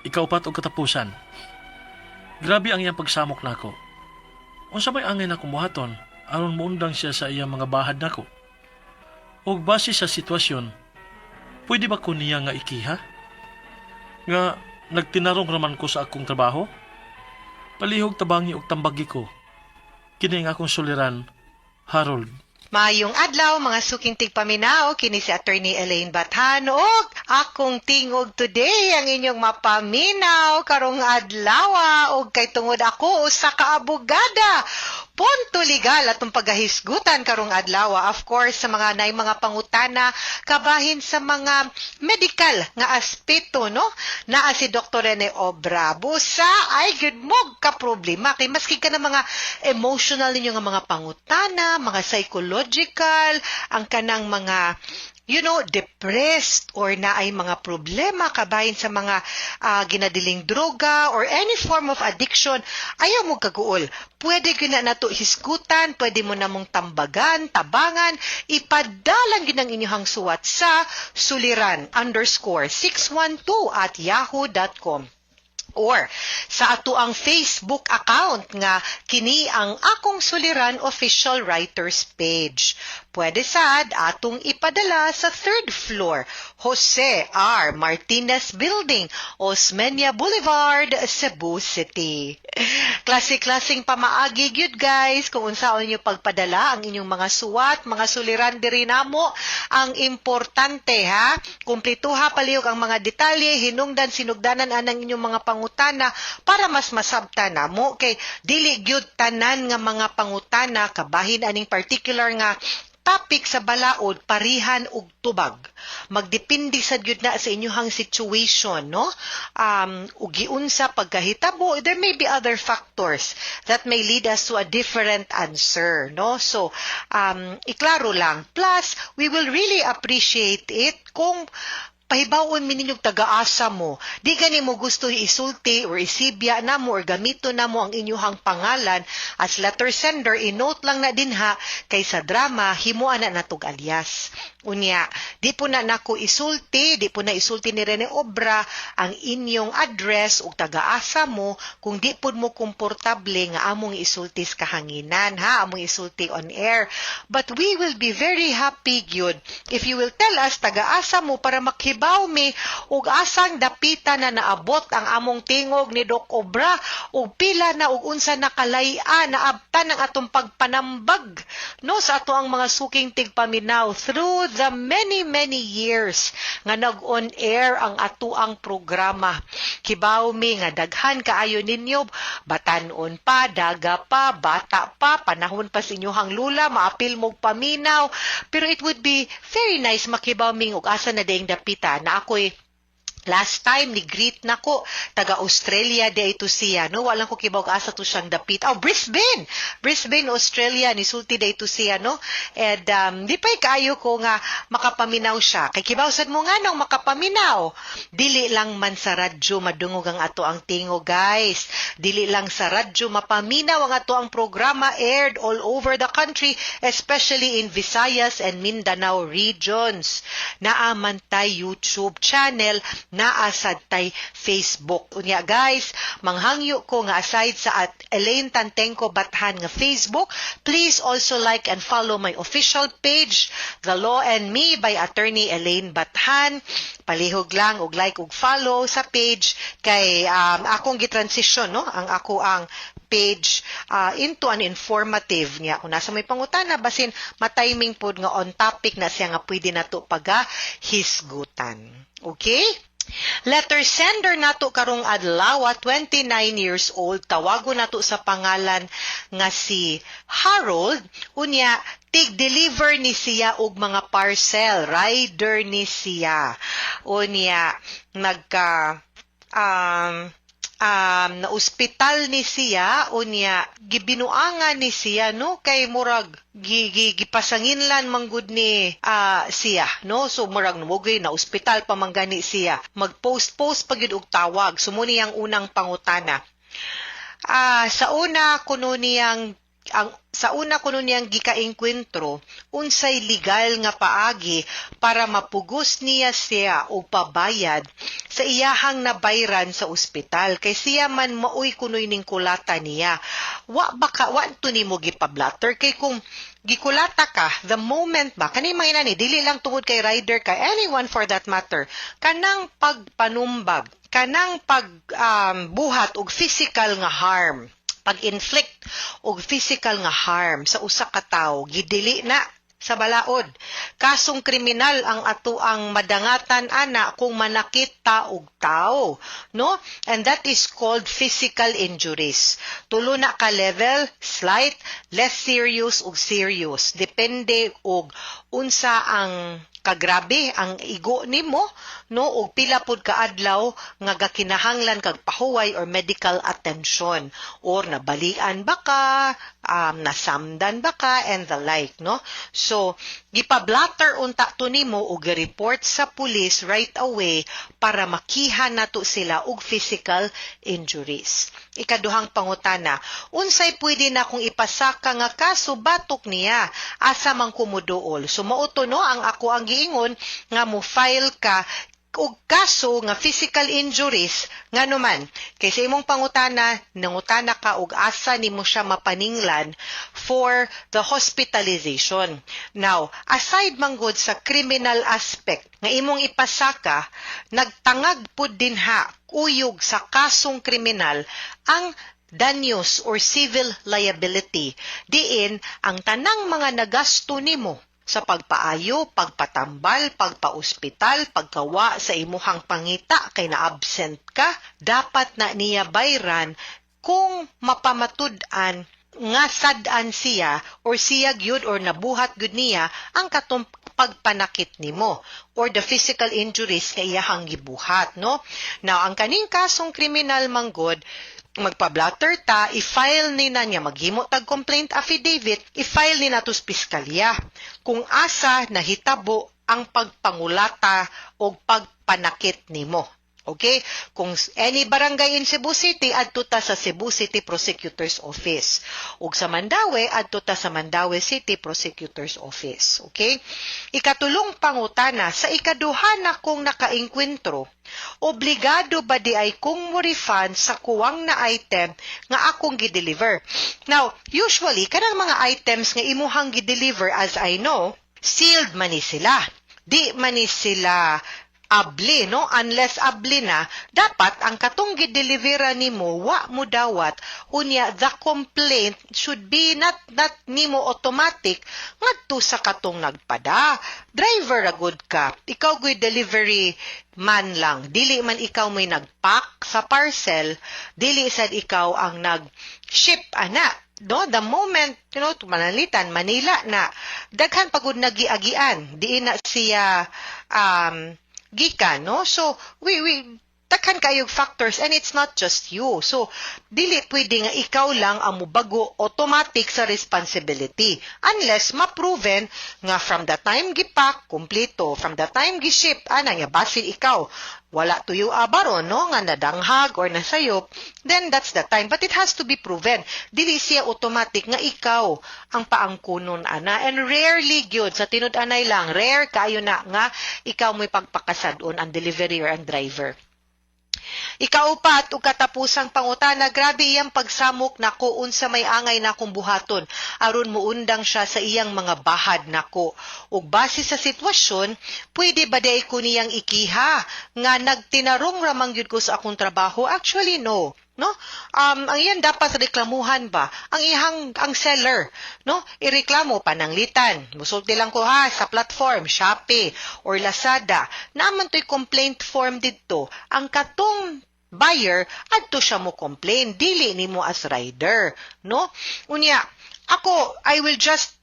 Ikaupat og katapusan. Grabe ang iyang pagsamok nako. Unsa may angay na kumuhaton aron muundang siya sa iyang mga bahad nako? Og base sa sitwasyon, pwede ba ko niya nga ikiha? Nga nagtinarong raman ko sa akong trabaho? Palihog tabangi og tambagi ko. Kini nga akong suliran, Harold. Mayong adlaw mga suking tigpaminaw kini si Attorney Elaine Bathan og akong tingog today ang inyong mapaminaw karong adlaw og kay tungod ako usa ka abogada. Punto legal atong pagahisgutan karong adlaw, of course sa mga nay mga pangutana kabahin sa mga medical nga aspeto, no? Naa si Dr. Rene Obra. Busa ay good mo ka problema kay maski ka na mga emotional ninyo nga mga pangutana, mga psychological, ang kanang mga depressed or na ay mga problema kabahin sa mga ginadiling droga or any form of addiction, ayaw mo kaguol. Pwede gina nato hisgutan, pwede mo namong tambagan, tabangan, ipadalan ginang inyong suwat sa suliran_612@yahoo.com. Or sa ato ang Facebook account nga kini ang Akong Suliran Official Writers Page. Pwede sad atong ipadala sa 3rd floor, Jose R. Martinez Building, Osmeña Boulevard, Cebu City. Klase-klaseng pamaagi gyud guys kung unsaon niyo pagpadala ang inyong mga suwat, mga suliran diri namo. Ang importante ha, kumpletuha palihog ang mga detalye, hinungdan sinugdanan anang inyong mga pangutana para mas masabtan namo kay dili gyud tanan nga mga pangutana kabahin aning particular nga topic sa balaod parihan og tubag. Magdepende sa gyud na sa inyohang situation, no? Ug giunsa pagkahitabo, there may be other factors that may lead us to a different answer, no? So, iklaro lang. Plus, we will really appreciate it kung pahibawon mi ninyong taga-asa mo. Di gani mo gusto isulti or isibya na mo or gamito na mo ang inyuhang pangalan as letter sender, i-note lang na din ha, kay sa drama, himuan na natog alias. Unya, di po na nako isulti, di po na isulti ni Rene Obra ang inyong address o taga-asa mo kung di po mo komportable nga among isulti sa kahanginan, ha? Among isulti on air. But we will be very happy, gyud, if you will tell us taga-asa mo para makhibaw mi ug asang dapita na naabot ang among tingog ni Doc Obra ug pila na ug unsa nakalay-an naabtan ang atong pagpanambag, no, sa ato ang mga suking tigpaminaw through the many years nga nag-on air ang atuang programa. Kibaw mi nga daghan kaayo ninyo, batanon pa, daga pa, bata pa, panahon pa sa inyohang lula, maapil mog paminaw. Pero it would be very nice makibaw mi ug asa na daing dapita na ako'y last time ni greet nako taga Australia de ito siya, no, walang ko kibaw asa to siyang dapit. Brisbane Australia ni sulti de ito siya, no, and di pa kaayo ko nga makapaminaw siya kay kibaw sad mo nga nang makapaminaw, dili lang man sa radyo madungog ang ato ang tingo, guys, dili lang sa radyo mapaminaw ang ato ang programa, aired all over the country, especially in Visayas and Mindanao regions. Naaman tay YouTube channel, naasad tay Facebook. Unya guys, manghangyo ko nga aside sa at Elaine Tantengco Bathan nga Facebook, please also like and follow my official page, The Law and Me by Attorney Elaine Bathan. Palihog lang og like ug follow sa page kay akong gitransition, no, ang ako ang page into an informative nga kung nasa may pangutana basin matiming pod nga on topic na siya nga pwede nato hisgutan. Okay? Letter sender nato karong adlaw, 29 years old, tawago nato sa pangalan nga si Harold. Unya, tig-deliver ni siya og mga parcel, rider ni siya. Unya, na ospital ni siya, unya gibinuangan ni siya, no, kay murag gipasanginlan manggud ni siya, no, so murag namugay na ospital pa manggani siya, magpost pagid og tawag, sumuni ang unang pangutana. Sa una kuno niyang gikaengkwentro, unsay legal nga paagi para mapugos niya siya o pabayad sa iyahang nabayran sa ospital. Kay siya man maoy kunoy ning kulata niya. Wa to nimo gipablatter kay kung gikulata ka, the moment ba, kanay mga ni, dili lang tungod kay rider ka, anyone for that matter, kanang pagpanumbag, kanang pagbuhat og physical nga harm, pag-inflict og physical nga harm sa usa ka tawo, gidili na sa balaod. Kasong kriminal ang ato ang madangatan ana kung manakit ta og tao, no? And that is called physical injuries. Tulo na ka level, slight, less serious ug serious. Depende og unsa ang kagrabe ang igo nimo, no, og pila pud ka adlaw nga gakinahanglan kag pahuway or medical attention, or nabalian ba ka, nasamdan ba ka, and the like, no. So gipablatter unta to nimo og report sa pulis right away para makihan nato sila og physical injuries. Ikaduhang pangutana, unsay pwede na kung ipasaka nga kaso batok niya, asa man kumuduol? So mauto, no, ang ako ang giingon nga mo file ka og kaso nga physical injuries nga naman kay sa imong pangutana nangutana ka og asa nimo siya mapaninglan for the hospitalization. Now, aside man gud sa criminal aspect nga imong ipasaka, nagtangag pud dinha uyog sa kasong kriminal ang danyos or civil liability, diin ang tanang mga nagasto nimo sa pagpaayo, pagpatambal, pagpaospital, pagkawa sa imuhang pangita kay na-absent ka, dapat na niya bayran kung mapamatud-an nga sad-an siya or siya gyud or nabuhat gud niya ang katong pagpanakit nimo or the physical injuries nga iyahang gibuhat, no? Now, ang kaning kasong kriminal manggod, magpa-blatter ta, i-file ni na niya, maghimo tag complaint affidavit, i-file ni na to sa piskalya. Kung asa nahitabo ang pagpangulata o pagpanakit nimo. Okay? Kung any barangay in Cebu City, adto ta sa Cebu City Prosecutor's Office. Ug sa Mandaue, adto ta sa Mandaue City Prosecutor's Office. Okay? Ikatulong pangutana, sa ikaduha na kong nakainkwentro, obligado ba di ay kung mo refund sa kuwang na item nga akong gi-deliver? Now, usually, kanang mga items nga imuhang gi-deliver, as I know, sealed man ni sila. Di man ni sila abli, no? Unless abli na, dapat ang katong gidelivera nimo wa mo dawat unya the complaint should be not nimo automatic ngadto sa katong nagpada. Driver ra gud ka, ikaw gud delivery man lang, dili man ikaw may nagpack sa parcel, dili sad ikaw ang nag-ship ana. No, the moment, manalitan, Manila na, daghan pagod nagiagian, diin na siya, gikan, no? So, takhan kayong factors and it's not just you. So, dili pwede nga ikaw lang ang mubago automatic sa responsibility. Unless ma-proven nga from the time gipak, kumpleto, from the time giship, nga basin ikaw, wala tuyo abaron, no? Nga nadanghag or nasayop, then that's the time. But it has to be proven. Dili siya automatic nga ikaw ang paangkunon, ana. And rarely gyud sa tinud-anay lang, rare kayo na nga ikaw mo'y pagpakasadon ang delivery or ang driver. Ikaupat, ug katapusang pangutana, grabe iyang pagsamok nako unsa may angay na akong buhaton aron muundang siya sa iyang mga bahad nako. Ug base sa sitwasyon, pwede ba day ko niyang ikiha nga nagtinarong ramang gyud ko sa akong trabaho? Actually, no. No? Ang iyan dapat reklamuhan ba? Ang seller, no? Ireklamo pananglitan. Musulti lang ko ha sa platform Shopee or Lazada. Naman to'y complaint form dito. Ang katong buyer adto siya mo complain, dili nimo as rider, no? Unya, ako I will just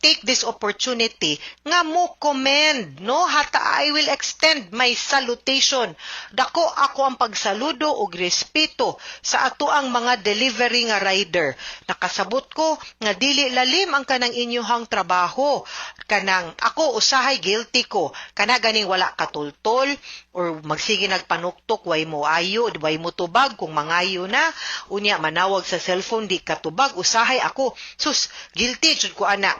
take this opportunity nga mo commend, no? Hata I will extend my salutation. Dako ako ang pagsaludo og respeto sa ato ang mga delivery nga rider. Nakasabot ko nga dili lalim ang kanang inyuhang trabaho. Kanang ako usahay guilty ko. Kana ganing wala katultol or magsige nagpanuktok way mo ayo, way mo tubag kung mangayo na. Unya manawag sa cellphone di katubag, usahay ako. Sus, guilty jud ko ana.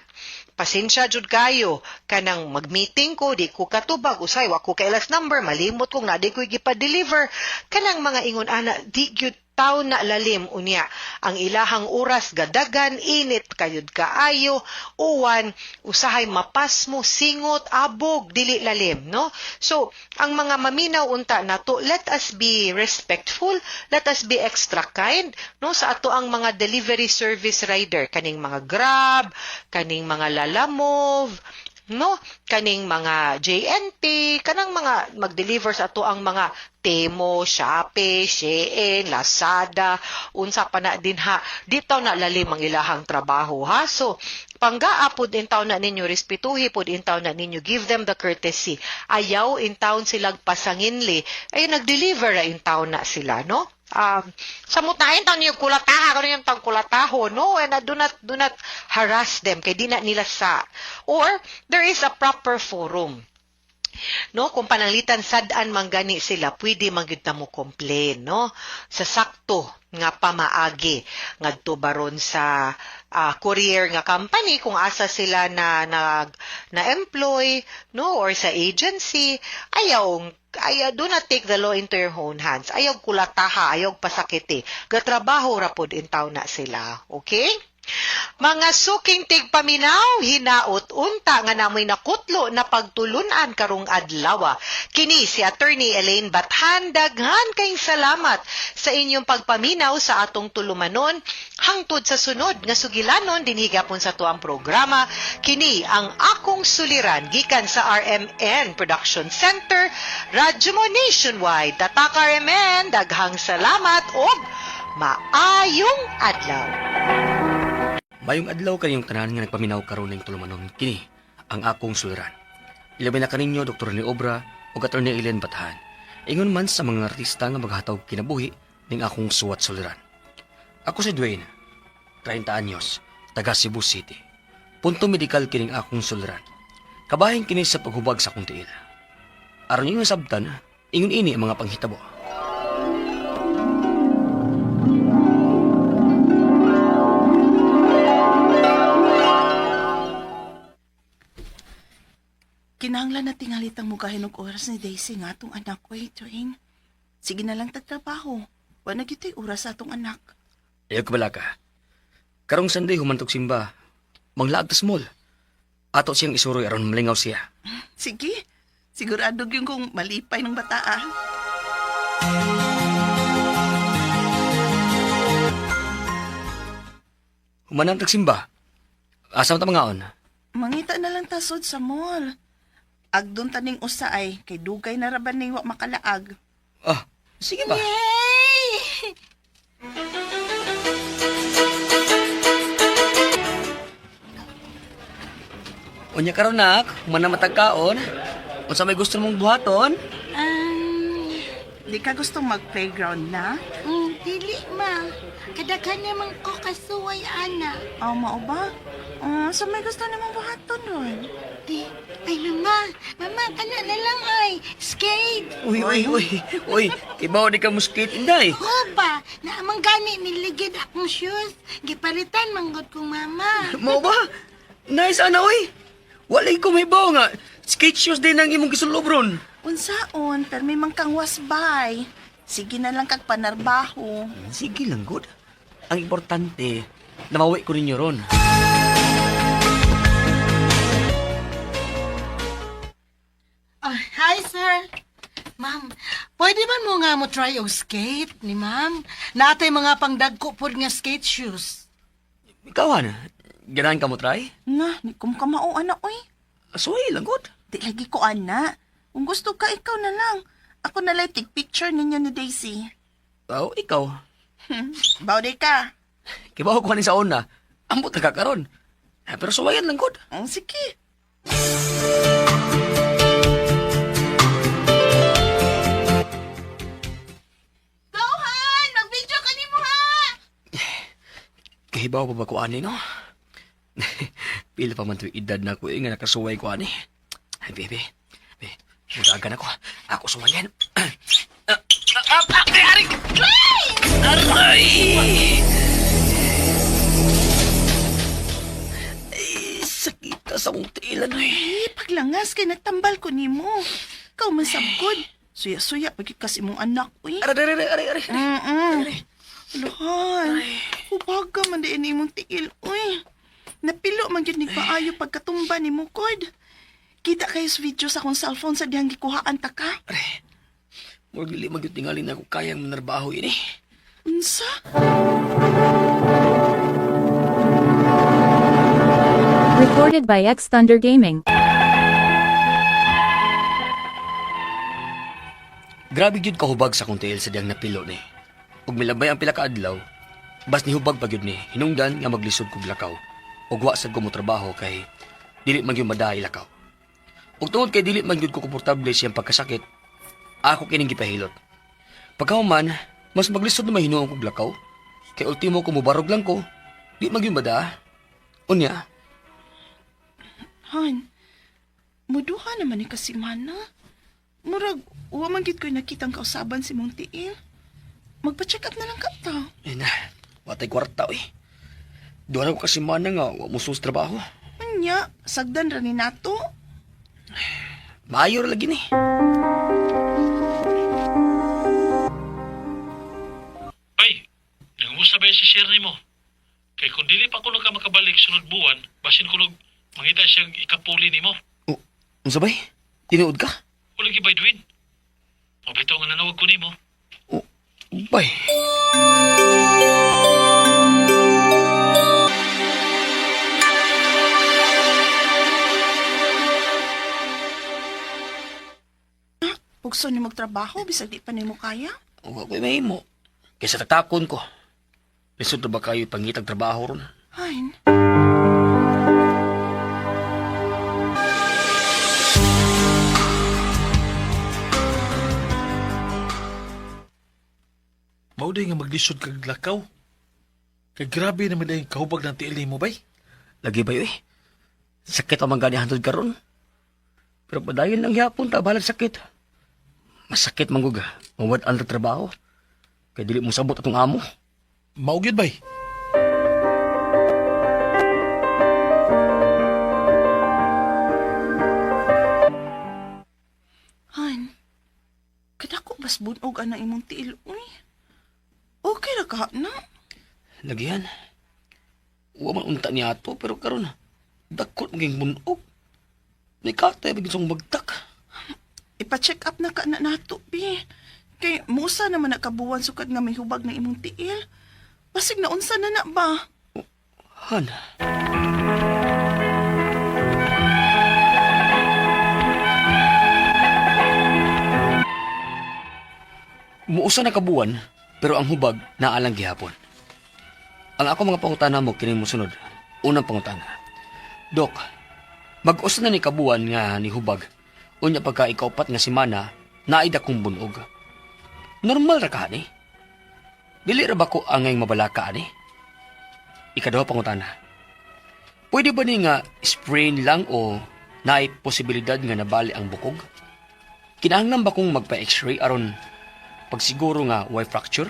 Pasensya jud kayo kanang mag-meeting ko di ko katubag usay wa ko kay last number malimot kung na di ko gipa-deliver kanang mga ingon ana di gyud taw na lalim unya ang ilahang oras gadagan init kayud kaayo uwan usahay mapas mo singot abog dili lalim, no? So ang mga maminaw unta nato, let us be respectful, let us be extra kind, no, sa ato ang mga delivery service rider kaning mga Grab, kaning mga Lalamove, no, kaning mga JNT, kanang mga mag-deliver sa ato ang mga Temo, Shopee, Shein, Lazada, unsa pa na din ha. Dito na lalim ang ilahang trabaho ha. So, panggaapod in taon na ninyo, respetuhi pod in taon na ninyo, give them the courtesy. Ayaw in taon silang pasanginli, ay nag-deliver in taon na sila, no? Samutahin taon niyo kulataha, kano yung taon kulataho, no? And do not harass them, kay di na nila sa. Or, there is a proper forum. No, kung pananglitan sad-an manggani sila, pwede mangyud na mo complain, no? Sa sakto nga pamaagi ngadto baron sa courier nga company kung asa sila na employ, no, or sa agency, ayaw do not take the law into your own hands. Ayaw kulataha, ayaw pasakiti. Gatrabaho ra pod in taon na sila, okay? Mga suking tigpaminaw, hinaot unta nga namoy nakutlo na pagtulunan karong adlaw. Kini si Attorney Elaine Bathan, daghan kayong salamat sa inyong pagpaminaw sa atong tulumanon. Hangtod sa sunod nga sugilanon dinhigapon sa tuang programa, kini ang akong suliran gikan sa RMN Production Center, Radyo mo Nationwide. Tatak RMN, daghang salamat o maayong adlaw. Mayong adlaw kayong tanan nga nagpaminaw karon ning tulumanon kini ang akong suliran. Ilabi na kaninyo Dr. ni Obra ug Atty. Ellen Bathan. Ingon man sa mga artista nga maghataw kinabuhi ning akong suwat suliran. Ako si Dwayne, 30 anyos, taga Cebu City. Punto medikal kining akong suliran. Kabahin kini sa paghubag sa akong tiil. Aron yung sabtan, ingon ini ang mga panghitabo. Kinahanglan na tingalitang mugahin og oras ni Daisy nga atong anak ko, Dwayne. Sige na lang tagtrabaho. Wala na gito'y oras sa atong anak. Ayaw kabala ka. Karong Sunday humantog simba. Manglaag ta small. Ato siyang isuroy aron malingaw siya. Sige, sigurado yung kung malipay ng bata ah. Humanantag simba. Asam ta mangaon? Mangita na lang tasod sa mall. Agdon taning usa ay kay dugay na raban ning wa makalaag. Ah, sige ba? Unya karon nak, mana matagkaon? Unsa may gusto mong buhaton? Di ka gusto mag-playground na? Dili, ma. Kadaghan naman ko kasuway, ana. Mao ba? So may gusto namang buhaton nun. Ay, mama. Mama, kana na lang ay. Skate. Uy, kibaw di ka muskit inday. Opa, naamang gani niligid akong shoes. Gipalitan manggod kong mama. Mo ba? Nice ana uy. Walay ko may baw nga. Skate shoes din ang imong gisulobron. Unsaon, pero may mangkang wasbay. Sige na lang kag panarbaho. Sige lang, good. Ang importante, namawi ko ninyo ron. Hi, sir. Ma'am, pwede ba mo nga mo try og skate ni ma'am? Natay mga pangdagko pod nga skate shoes. Ikaw, Ana, ganahan ka mo try? Nga, di ko kamao anak, oy. Suway lang, good. Di lagi ko ana. Kung gusto ka, ikaw na lang. Ako na lang take picture ninyo ni Daisy. Ikaw. Bawde ka. Kibaw ko kanin sa una. Ambot na kakaroon. Pero suwayan lang, good. Sige. Gauhan! Mag-video ka ni mo ha! Kahibaw pa ba ko ani, no? Pila pa man ito edad na ko nga nakasuway ko ani. Ay, bebe. Mudagan ako. Ako suwayan. Aray! Aray! Ay, sakit ka sa mong tiilan, eh. Paglangas kay nagtambal ko ni mo. Ikaw man sabgod. Suya-suya pagkit kasi mong anak, uy. Aray! Lahan. Hubaga man din imong tiil, uy. Napilo man yun ni paayo pagkatumba ni mo, kod. Kita kayo sa video sa akong cellphone sa diyang gikuhaan ta ka. Aray. Murag dili magyutingalin ako kayang manarbaho ini. Unsa? Recorded by X Thunder Gaming. Grabe gyud kahubag sa kong tiil sa diyang napilo ni. Ug milabay ang pila ka adlaw, bas ni hubag pa gyud ni hinungdan nga maglisod kog lakaw. Ug wa sad ko mo trabaho kay dili man gyud madaay lakaw. Ug tungod kay dili man gyud ko komportable siyang pagkasakit, ako kining gipahilot. Pagkahuman, mas maglisod na mahinuon kog lakaw. Kay ultimo ko mubarog lang ko, di man gyud mada. Unya, Han, muduha naman ni kasimana. Murag, uwa man gid ko nakitang kausaban si mong tiil. Magpa-check up na lang ka ta. ay na, watay kwarta eh. Doon ako kasi mana nga, wa mo sus trabaho. Anya, sagdan ra ni nato. Maayo ra lagi ni. Ay, nangusa ba si share ni mo? Kay kung dili pa kuno ka makabalik sunod buwan, basin kuno mangita siyang ikapuli ni mo. Unsa bay? Tinuod ka? Wala gibay Dwayne. Mabito nga nanawag ko ni mo. Bay. Pugso ni magtrabaho, bisag di pa ni mo kaya. Huwag ko'y mahimo. Kaysa tatakon ko. Lisod na ba kayo pangitag trabaho ron? Hein, Mauday nga maglisod kag lakaw. Kay grabe naman ay kahubag ng tiil mo bay. Lagi ba yun eh? Sakit ang mga ganihantod karon. Pero padayon lang yapon ta balag sakit. Masakit mangguga. Mawad ang trabaho. Kaya dili mo sabot atong amo. Maugyod bay. Han, kadako bas bunog ang imong tiil, uy. Okay ra ka na? Lagihan. Uwa man unta niya ato, pero karon dakot maging bunog. May katay bigyan song bagtak. Ipa-check up na ka na nato, bi. Kay musa naman nakabuwan sukad nga may hubag na imong tiil. Basig na unsa na na ba? Han. Muusa na kabuwan, pero ang hubag naalang gihapon. Ang ako mga pangutana mo kining mosunod. Unang pangutana. Dok, mag-usa na ni kabuwan nga ni hubag. Unya pagka ikaupat nga semana, naida kong bunog. Normal ra ka ni? Dili ra ba ko angay mabalaka ani? Ikaduha pangutana. Pwede ba ni nga sprain lang o naay posibilidad nga nabali ang bukog? Kinahanglan ba kong magpa-x-ray aron pagsiguro nga why fracture?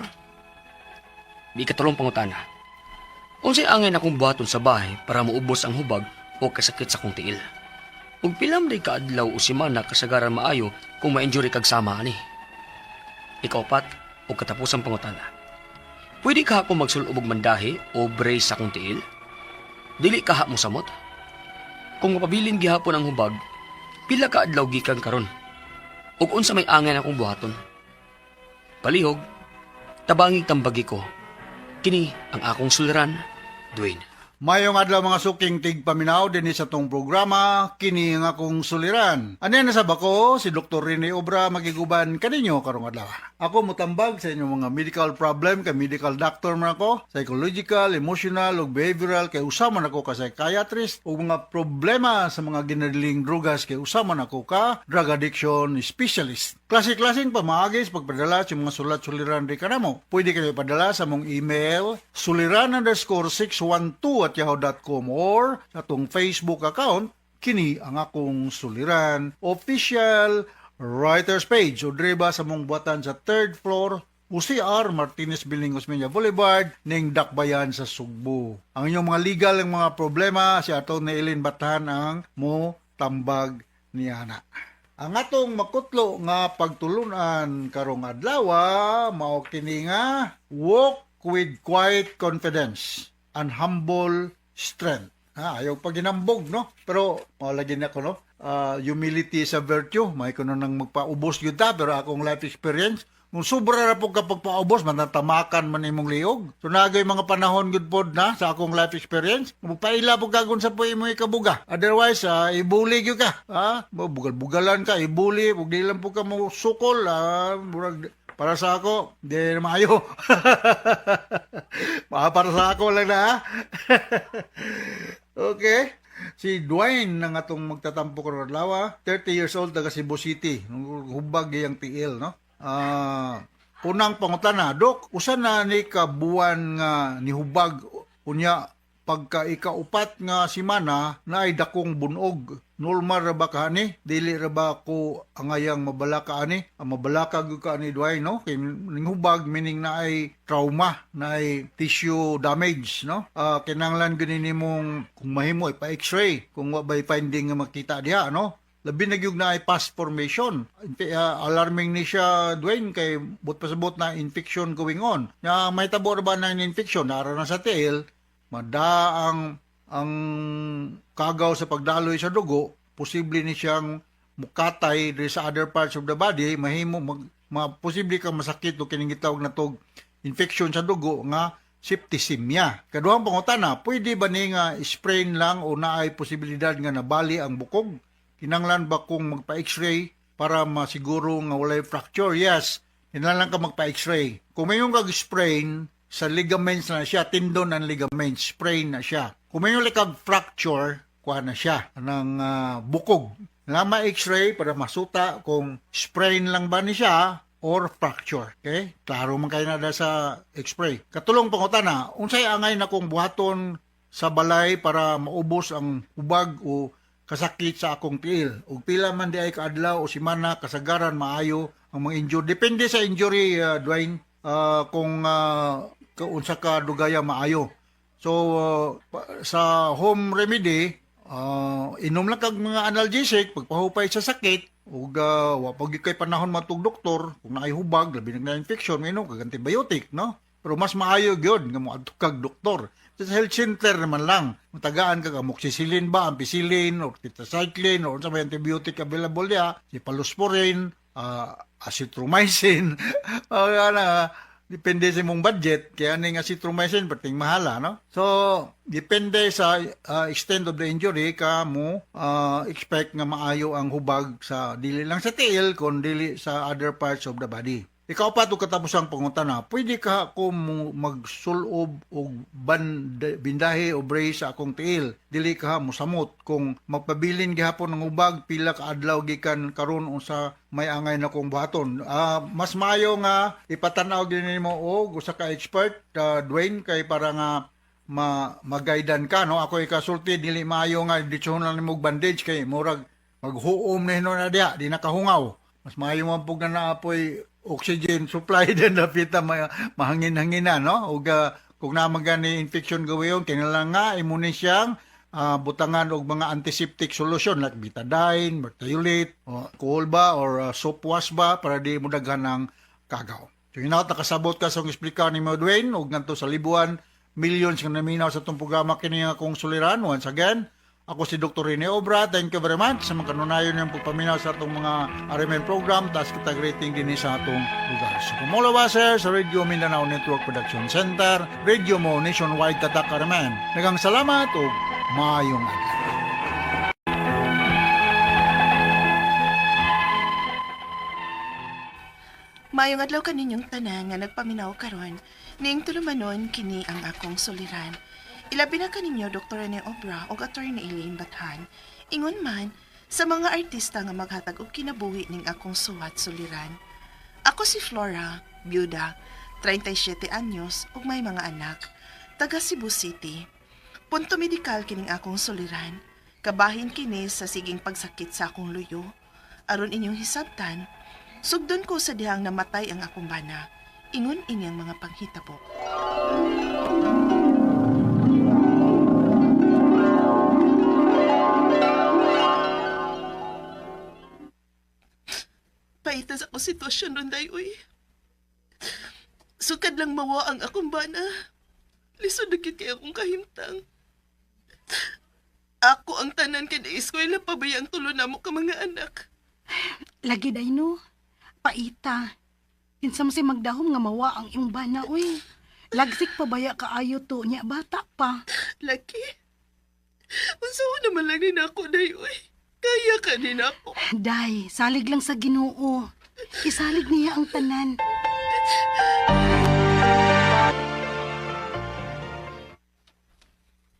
Di katulong pangutana. Unsay angay na kong buhaton sa bahay para maubos ang hubag o kasakit sa kong tiil? Ug pilam day kaadlaw o semana kasagaran maayo kung ma-injury kag sama ani. Ikaupat o katapusang pangutana. Pwede ka ako magsulubog mandahi o brace sa kong tiil? Dili ka mo samot? Kung mapabilin gihapon ang hubag, pila ka adlaw gikan karon? Ug unsa may angay na kong buhaton? Palihog, tabanging tambagi ko. Kini ang akong suliran, Dwayne. Mayong adlaw mga suking tigpaminaw din sa tong programa, kini nga akong suliran. Ano na sa bako, si Dr. Rene Obra magiguban kaninyo karong adlaw. Ako mutambag sa inyong mga medical problem, kay medical doctor man ako, psychological, emotional, ug behavioral, kay usaman ako ka psychiatrist, ug mga problema sa mga ginadling drugas, kay usaman ako ka drug addiction specialist. Klase-klaseng pamaagis pagpadala sa mga sulat-suliran di kanamo. Pwede kayo padala sa mong email suliran_612@yahoo.com or sa atong Facebook account kini ang akong suliran official writers page o driba sa mong buhatan sa 3rd floor UCR Martinez Building Osmeña Boulevard ning Dakbayan sa Sugbo. Ang inyong mga legal ng mga problema si Atty. Eileen Bathan ang mo tambag niya na. Ang atong makutlo nga pagtulunan karong adlaw mao kini nga walk with quiet confidence and humble strength. Ayaw paginambog, no? Pero lagi na ko, no? Humility is a virtue. May ko nang magpaubos yun ta, pero akong life experience, kung sobra na po kapag paubos, manatamakan man imong liog. So nagay mga panahon good pod na sa akong life experience. Magpaila po kagun sa po imo ikabuga. Otherwise, ibuli gyud ka. Bugal-bugalan ka, ibuli, ug di lang po ka mo sukol. Para sa ako, di na maayo. Para sa ako lang na. Okay. Si Dwayne nang atong magtatampo karon adlaw, 30 years old, taga Cebu City. Hubag giyang tiil, no? Unang pangutana, Dok, usa na ni kabuan nga nihubag unya pagka ikaupat nga semana na ay dakong bunog. Normal ra ba ka ani? Dili ra ba ko angayang mabalaka ani? Ang mabalaka gyud ka ani Dwayne, no? Kay ninghubag meaning na ay trauma, na ay tissue damage, no? Kinahanglan gani nimong kung mahimo ipa X-ray kung wa bay finding nga makita diha, no? Labi na gyud na ay past formation. Alarming ni siya Dwayne kay but pasabot na infection going on. Ya may tabo ra ba na infection nara na sa tiil? Mada ang kagaw sa pagdaloy sa dugo, posible ni siyang mukatay sa other parts of the body, mahimo posible kang masakit o kining gitawag na tog infection sa dugo nga septicemia. Kaduhang pangutana, pwede ba ni nga sprain lang o naay posibilidad nga nabali ang bukog? Kinanglan ba kung magpa-x-ray para masiguro nga walay fracture? Yes, kinanglan ka magpa-x-ray. Kung mayroong kag sprain sa ligaments na siya, tendon ng ligaments, sprain na siya. Kung may fracture, kuha na siya ng bukog. Lama x-ray para masuta kung sprain lang ba ni siya or fracture. Okay? Klaro man kayo na da sa x-ray. Katulong pangutana, unsay angay na kong buhaton sa balay para maubos ang hubag o kasakit sa akong tiil. Ug pila man di ay kaadlaw o simana kasagaran maayo ang mga injury. Depende sa injury, Dwayne, kung unsa ka dugaya maayo. So, sa home remedy, inom lang kag mga analgesic pagpahupay sa sakit ug wa pag kay panahon matug doktor kung naay hubag labi na infection inom kag antibiotic, no? Pero mas maayo gyud nga moadto kag doktor. Sa health center naman lang matagaan kag amoxicillin ba, ampicillin or tetracycline or unsa may antibiotic available dia, cephalosporin, azithromycin. Depende sa mong budget, kaya ning azithromycin pating mahala, no? So, depende sa extent of the injury ka mo expect nga maayo ang hubag sa dili lang sa tiil kun dili sa other parts of the body. Ikaw pa ito katapos ang pangutana, pwede ka ako magsulob o bindahe o brace sa akong tiil. Dili ka musamot kung magpabilin gihapon ng hubag, pila ka adlaw gikan karon sa may angay na kong buhaton. Mas maayo nga ipatanaw din mo og usa ka expert, Dwayne, kay para nga magaidan ka, no? Ako ikasulti, dili maayo nga ditsuhon lang mo bandage kay murag maghuom na hinon na diya, di nakahungaw. Mas maayo man pug na naapoy oxygen supply din na pita mahangin-hangina, no? O kung namagani infection gawayon, kailangan nga imunin siyang butangan og mga antiseptic solution like betadine, mertiolate, alcohol ba or soap wash ba para di mo daghan ng kagaw. So hinaut nakasabot ka sa explica ni mo, Dwayne, og nganto sa libuan, millions nga naminaw sa itong programa kini nga kong suliran. Once again, ako si Dr. Rene Obra. Thank you very much sa mga kanunayon ng pagpaminaw sa itong mga RMN program. Taas kita rating din sa itong lugar. So, kumulawa sir sa Radio Mindanao Network Production Center, Radio mo nationwide katak RMN. Nagang salamat o maayong adlaw. Mayong adlaw kaninyong tanan nga nagpaminaw karon, ning tulumanon kini ang akong suliran. Ilabi na kaninyo Dr. Rene Obra o Attorney Elaine Bathan. Ingon man sa mga artista nga maghatag og kinabuhi ning akong suwat suliran. Ako si Flora, byuda, 37 anyos ug may mga anak, taga Cebu City. Punto medikal kining akong suliran. Kabahin kini sa siging pagsakit sa akong luyo. Aron inyong hisabtan, sugdon ko sa dihang namatay ang akong bana. Ingon inyang mga panghitabo. Paitas ako sitwasyon ron, Dayoy. Sukad lang mawa ang akong bana. Lisod na kit kaya akong kahimtang. Ako ang tanan kada eskwela pabayang tulo na mo ka mga anak. Lagi day no. Paita. Kinsa mo si magdahom nga mawa ang imong bana, uy. Lagsik pa baya kaayo to niya bata pa. Laki. Unsa naman lang din ako, Dayoy. Kaya ka din ako. Day, salig lang sa Ginoo. Isalig niya ang tanan.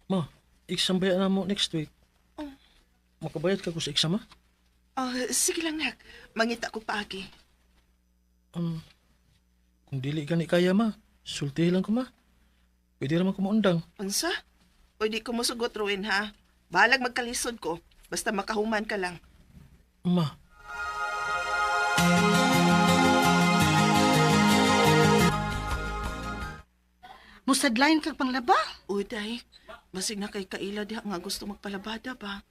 Ma, exam ba na mo next week? Makabayad ka ko sa exam, ha? Sige lang, nak. Mangita ko paagi. Kung dili ka ni kaya, ma, sultihin lang ko, ma. Pwede naman ko maundang. Unsa? Pwede ko musugot, Ruin, ha? Bahalag magkalisod ko. Basta makahuman ka lang. Ma. Musadlayan kag panglaba? Uy, day. Basig na kay kaila diha nga gusto magpalabada ba?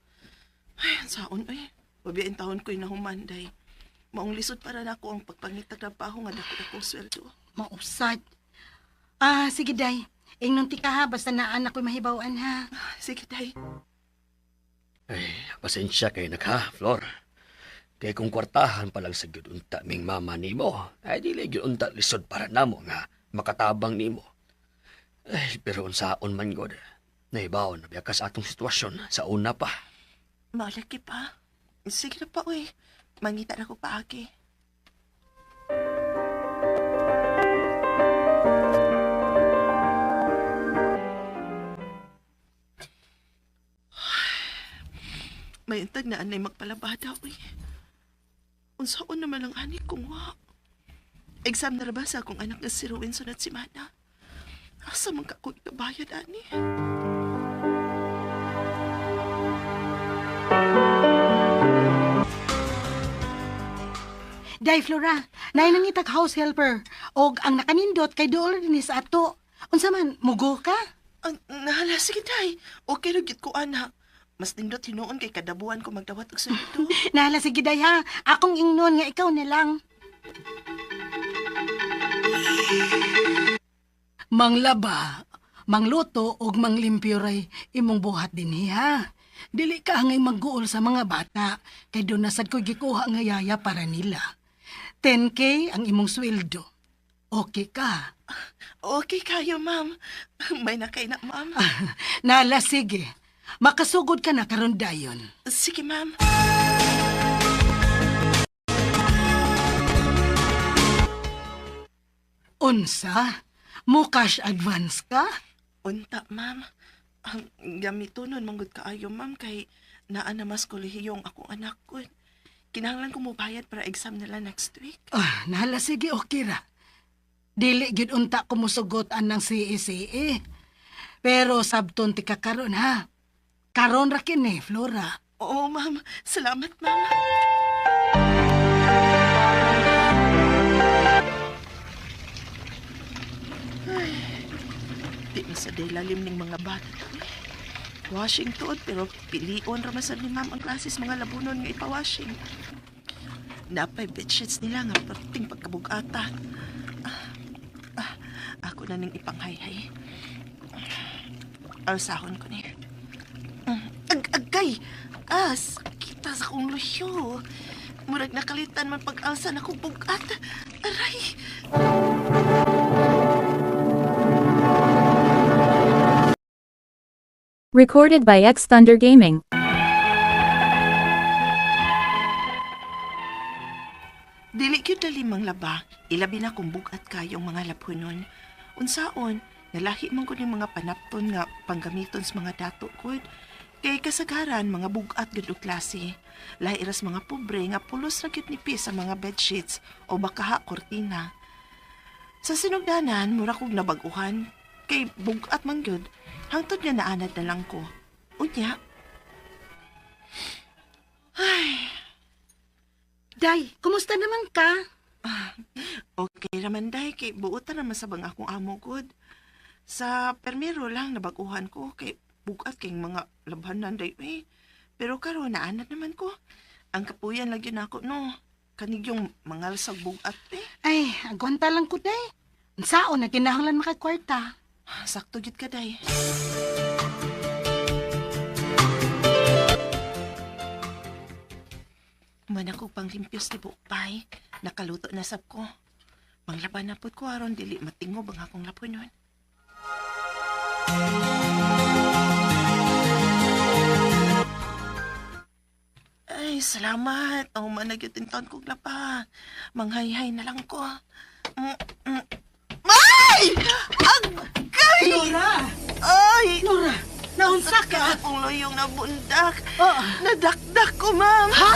Ay, ang saon, ay. Pabiyain taon ko'y nahuman, day. Maong lisod para na ako ang pagpangitag na paho nga dako-dakong sweldo. Mausad. Sige day. Ingnon ti ka ha, basta naan ako'y mahibawan ha. Sige, day. Ay, pasensya kay nagha, Flor. Kay kung kwartahan pa lang sa gyudunta ming mama nimo, ay dili gyudunta lisod para namo nga makatabang nimo. Ay, pero unsaon man god. Nahibaw na biyakas atong sitwasyon sa una pa. Malaki pa. Sige na pa, uy. Mangita na ko paagi. May intag na anay magpalabada, uy. Unsaon naman lang ani kung wa. Exam na ba sa akong anak na si Rowinson at si Mana? Asa man ka ko ikabayad, ani? Day, Flora, nay nangitag house helper. Og ang nakanindot kay dool din sa ato. Unsa man, mugo ka? Ang nahala, sige, day. Okay ra gid ko, ana. Mas nindot hinuon kay kadabuan ko magdawat og sundo. Nahala, sige, day, ha. Akong ingnon nga ikaw na lang. Manglaba, mangluto, og manglimpyo ray imong buhat din, ha. Dili ka ngay magguol sa mga bata. Kay doon nasad ko gikuha nga yaya para nila. 10K ang imong sweldo. Okay ka? Okay kayo, ma'am. May nakay na, ma'am. Nala, sige. Makasugod ka na karon dayon. Sige, ma'am. Unsa? Mo cash advance ka? Unta, ma'am. Ang gamito nun, manggod kaayo, ma'am, kay naan na mas kolehiyong akong anak ko. Kinahanglan ko mo bayad para exam nila next week. Nala, sige, okay ra. Dili gid unta ko musugot anang CECE. Pero sabton ti kakaron, ha. Karon ra kini, Flora. Oo, ma'am. Salamat, ma'am. Ay, di na sa lalim ng mga bata. Washington, pero pilion ramasan ni ma'am ang klases mga labunon nga ipawashing. Napay bedsheets nila nga perting pagkabugata. Ako na ning ipanghayhay. Alsahon ko ni. Agay! As! Kita sa kong lusyo. Murag nakalitan man pag-alsa na kong bugat. Aray! Recorded by X Thunder Gaming. Dili gyud dali mang laba, ilabi na kung bugat kayong mga lapunon. Unsaon, nalahi man ko ng mga panapton nga panggamiton sa mga dato kod. Kay kasagaran mga bugat gud og klase. Lahi iras mga pobre nga pulos ra gyud nipis sa mga bedsheets o bakaha kortina. Sa sinugdanan, mura kog nabaguhan. Kay bugat man gyud, hangtod nga naanad na lang ko. Unya. Ay, Day, kumusta naman ka? okay raman day, kay buutan naman sa bang akong amo good. Sa permero lang nabaguhan ko, kay bugat kay mga labhanan day eh. Pero karon naanad naman ko. Ang kapuyan lagi na ako, no. Kanig yung mga lasag bugat eh. Ay, agwanta lang ko, Day. Saan na kinahanglan makakwarta? Sakto gid ka day. Man ako pang limpios ni Bukpay. Nakaluto na sab ko. Manglaban na pud ko aron dili matingob ang akong lapunon. Ay, salamat. Ang managitin taon kong lapa. Manghayhay na lang ko. May! Agay! Nora! Ay! Nora! Naunsa ka? Akong loyong nabundak. Oh. Nadakdak ko, ma'am. Ha?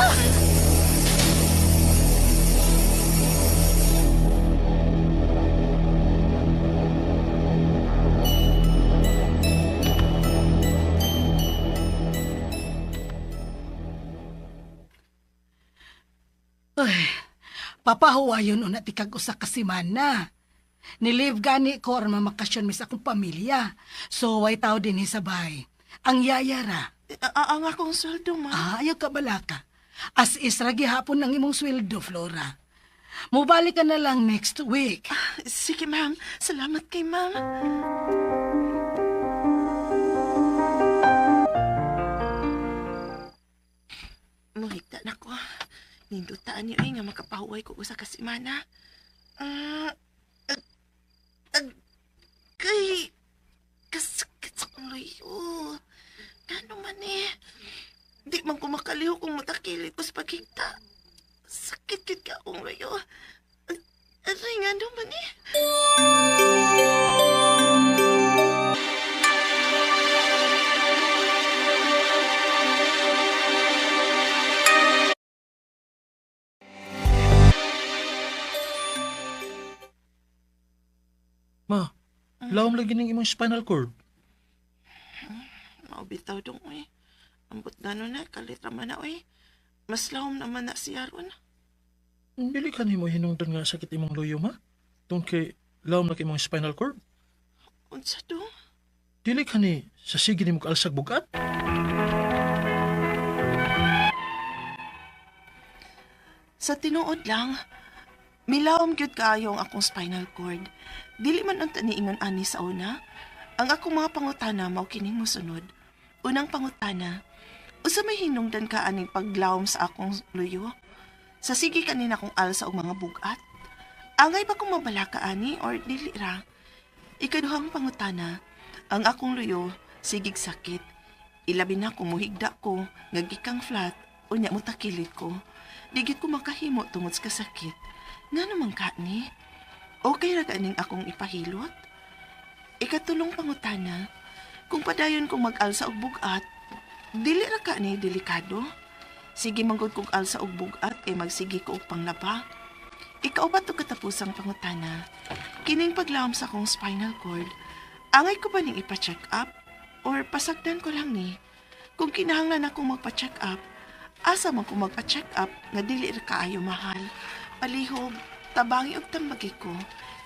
Ay, papahuwayon una ti kag usa ka semana. Nilive gani ko aron mamakasyon mi sa akong pamilya. So way tao din sabay. Ang yayara. Ang akong sweldo, ma'am. Ayaw ka balaka. As is ra gihapon ang imong sweldo, Flora. Mubalik ka na lang next week. Sige, ma'am. Salamat kay ma'am. Muhigda na ko. Nindutaan niyo nga makapahuway ko usa ka semana. Kay kasakit sa kong loyo. Gano man eh. Di man ko makaliw kung matakilit ko sa pagkita. Sakit kit ka akong loyo. Aray nga naman eh. Lawom lagi ng imong spinal cord. Maubitaw dong, uy. Ambot gano'n na, kalitra man na, uy. Mas lahom naman na siya ron. Dili ka nimo hinungdan nga sakit imong luyo, ma? Tungkol kay lawom lagi imong spinal cord. Unsa dong? Dili ka ni sa sige nimo kaalsag bugat. Sa tinuod lang, milawom gyud kaayo ang akong spinal cord. Dili man unta niingon ani sa una. Ang akong mga pangutana mao kining mosunod. Unang pangutana, usa may hinungdan ka aning paglawom sa akong luyo? Sa sige kanina kong alsa og mga bugat. Angay ba kung mabala ka ani or dili ra? Ikaduhang pangutana, ang akong luyo sigig sakit. Ilabi na kung muhigda ko, nga gikang flat, unya mo takilit ko. Digit ko makahimo tungod sa kasakit. Nga naman ka ni? Okay ra ganing akong ipahilot? Ikatulong pangutana, kung padayon kong mag-alsa og bugat, dili ra ka ni delikado? Sige manggod kong alsa og bugat kay magsigi ko og panglaba. Ikaupat og katapusang pangutana, kining paglawom sa akong spinal cord, angay ko ba ning ipa-check up? Or pasagdan ko lang ni? Kung kinahanglan akong magpa-check up, asa man ko magpa-check up nga dili ra kaayo mahal. Palihog, tabangi og tambagi ko,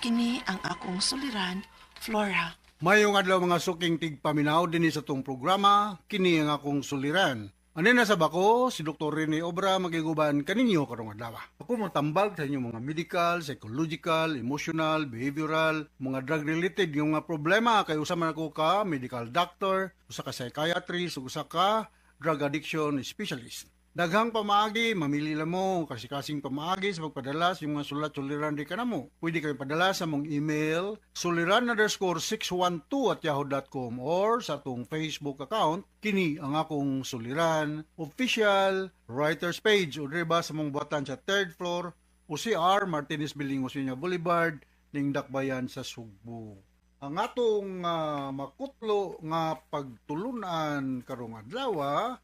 kini ang akong suliran, Flora. Mayong adlaw mga suking tigpaminaw din sa tong programa, kini ang akong suliran. Ano na sa bako, si Dr. Rene Obra magiguban kaninyo karong adlaw. Ako mo tambag sa inyong mga medical, psychological, emotional, behavioral, mga drug-related yung mga problema. Kay usa man ako ka medical doctor, usa ka psychiatrist, usa ka drug addiction specialist. Daghang pamaagi, mamili lang mo kasi-kasing pamaagi sa pagpadala sa mga sulat-suliran di ka na mo. Pwede kayo padala sa mong email suliran_612@yahoo.com or sa atong Facebook account, kini ang akong suliran, official, writer's page o diba sa mong buhatan sa 3rd floor o CR Martinez Building, Osmeña Boulevard, ning Dakbayan sa Sugbo. Ang atong makutlo nga pagtulunan karong adlaw,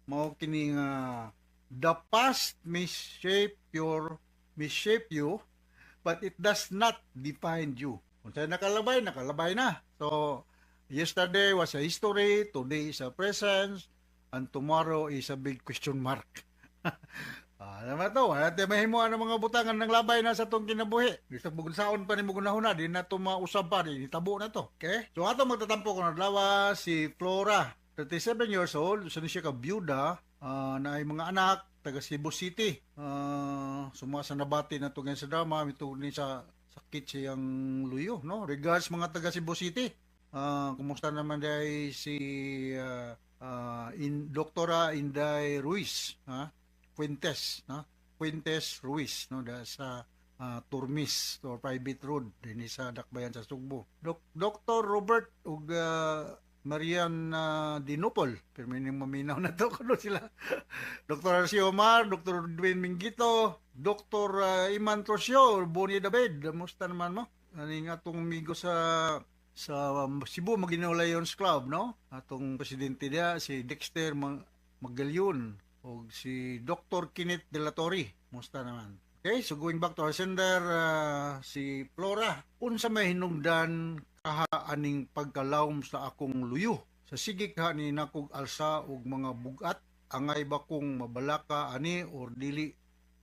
mao kini nga the past may shape you but it does not define you. Kung sa'yo nakalabay na. So, yesterday was a history, today is a present, and tomorrow is a big question mark. Naman to, ate mahimuan ang mga butangan ng labay na sa itong kinabuhi. Di sa bugunsaon pa ni Mugunahuna, di na ito mausap pa, di tabo na to. Okay? So, ato magtatampo ko na dalawa si Flora. 37 years old, so siya ka byuda, na ay mga anak, taga Cebu City. Sumasa nabati na ito ngayon sa drama, ito ni sa sakit siyang luyo, no? Regards mga taga Cebu City. Kumusta naman day si Doktora Inday Ruiz, Fuentes, Ruiz, no? Da sa Turmis or Private Road, din sa Dakbayan sa Sugbo. Dr. Robert ug Marian Dinopol. Pero may maminaw na to kuno sila. Dr. Arcio Omar, Dr. Dwayne Mingito, Dr. Iman Trosio, Bonnie David. Musta naman mo? Aning atong amigo sa Cebu Maguineo Lions Club, no? Atong presidente dia si Dexter Magalyon o si Dr. Kenneth De La Torre. Musta naman? Okay, so going back to our sender, si Flora. Unsa may hinungdan aning pagkalawom sa akong luyo. Sa sigig ha ni nakog alsa og mga bugat, angay ba kong mabalaka ani or dili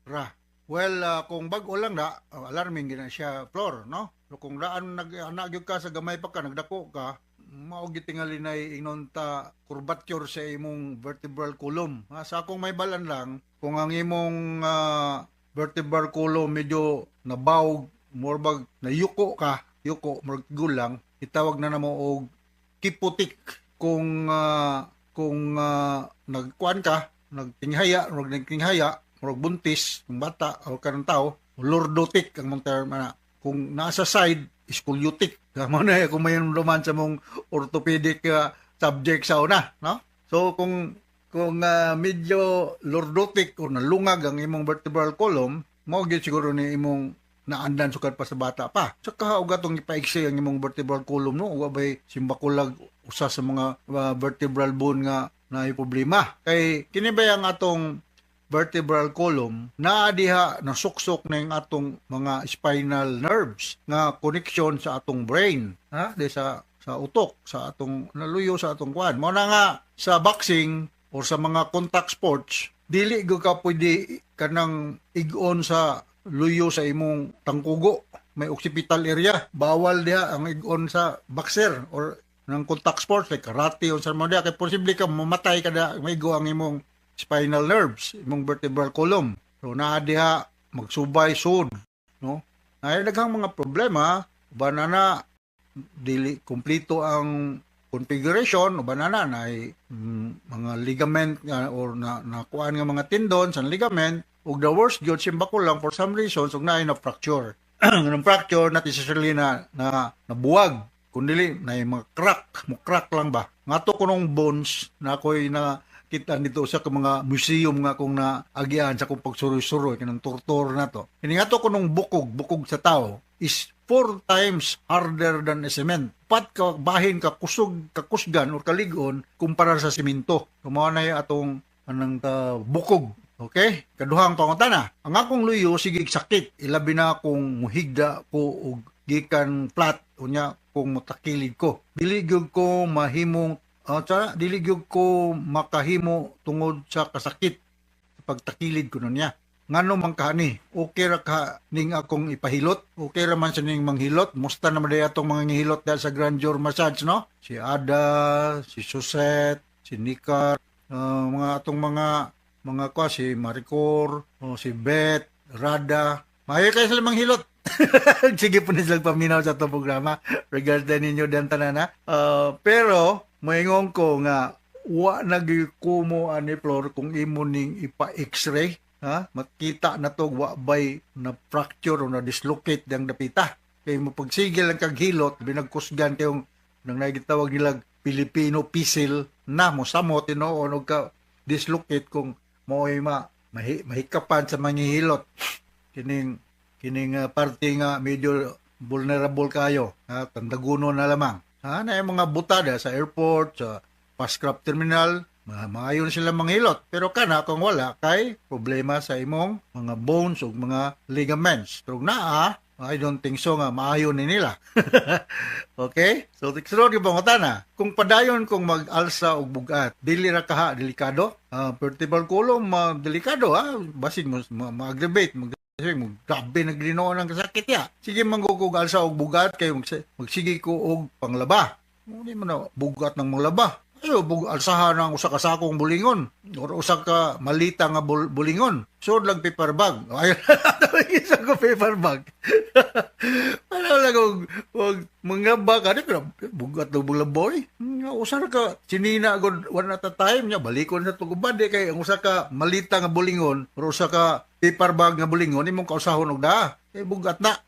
ra. Well, kung bag-o lang na, alarming gina siya, Flor, no? So, kung daan nagyog ka sa gamay pa ka, nagdako ka, mao gitingali na inonta curvature sa imong vertebral column. Sa akong may balan lang, kung ang imong vertebral column medyo nabawg, morbag nayuko ka, murag gulang, itawag na namo og kiputik. Kung nagkuan ka, nagtinghaya, murag buntis, ng bata o kanang tao, lordotic ang mong term na. Kung nasa side, scoliotic. Kamo na kung may naman sa mong orthopedic subject sa una, no? So kung medyo lordotic o nalungag ang imong vertebral column, mao gyud siguro ni imong naandan sukad pa sa bata pa. Saka uga tong ipaiksi ang imong vertebral column, no? Uga bay simbakulag usa sa mga vertebral bone nga na problema. Kay kini ba ang atong vertebral column naa diha nasuksok ning atong mga spinal nerves nga connection sa atong brain, ha, di sa utok, sa atong naluyo sa atong kuan. Mo na nga sa boxing or sa mga contact sports, dili gyud ka pwede kanang ig-on sa luyo sa imong tangkugo, may occipital area. Bawal diha ang ig-on sa boxer or ng contact sports like karate o sa mga diha, kay posible ka mamatay kada maigo ang imong spinal nerves, imong vertebral column. So naa diha magsubay sud, no? Ay daghang mga problema, banana dili kumpleto ang configuration, banana na mga ligament or nakuan nga mga tendon sa ligament, ug the worst gyud simbako lang for some reasons ug naay na fracture. Ang fracture not necessarily na nabuwag, kundi na mga crack lang ba. Ngato kunong bones na ako'y na kita dito sa mga museum nga kung naagian sa kung pagsuroy-suroy kanang tortor na to. Ini nga to kunong bukog sa tao is 4 times harder than a cement. Pat ka bahin ka kusgan or kaligon kumpara sa simento. Kumawa na yung atong anang bukog. Okay? Kaduhang pangutana. Ang akong luyo sige sakit. Ilabi na kung muhigda ko og gikan flat unya kung mutakilid ko. Dili gyud ko mahimong dili gyud ko makahimo tungod sa kasakit pagtakilid ko niya. Ngano man kani, okay ra ka ning akong ipahilot, okay ra man sa ning manghilot. Musta naman day atong mga ngihilot dahil sa grandeur massage, no? Si Ada, si Suset, si Nikar, mga atong mga si Maricor, si Beth, Rada. Mayo kayo sila manghilot. Sige po na silang paminaw sa itong programa. Regarding ninyo dan tanana. Pero, maingong ko nga, wa nagikumo ani Flor kung imo ning ipa-x-ray. Ha? Makita na to wa bay na fracture o na dislocate dang dapita. Kaya mo pagsigil ang kaghilot, binagkusgan kayong nang nagitawag nilang Filipino pisil na mo samot o ka dislocate kung mo'y mahikapan sa manghihilot. Kining parte nga medyo vulnerable kayo, ha? Tandaguno na lamang. Ha? Na yung mga butada sa airport, sa fast-crop terminal, maayon sila manghilot. Pero kana kung wala, kay problema sa imong mga bones o mga ligaments. Pero I don't think so nga maayon ni nila. Okay? So, tiksunod yung pangutana. Kung padayon kung mag-alsa o bugat, dili ra kaha, delikado? Vertebral column, delikado, ha? Basin mo, ma-aggravate, grabe naglinoon ng kasakit ya. Sige manggugug alsa og bugat kay magsige ko og panglaba. Hindi mo na bugat ng manglaba. Ayo alsahan ang usa ka sakong bulingon or usa ka malita nga bulingon. Sud lang paper bag. Ayun. Isa ko paper bag. Para lang og mangaba ka pero bugat do bulaboy. Usa ka sinina god one at a time nya balikon sa tugubad kay ang usa ka malita nga bulingon or usa ka paper bag nga bulingon imong kausahon og da. Bugat na.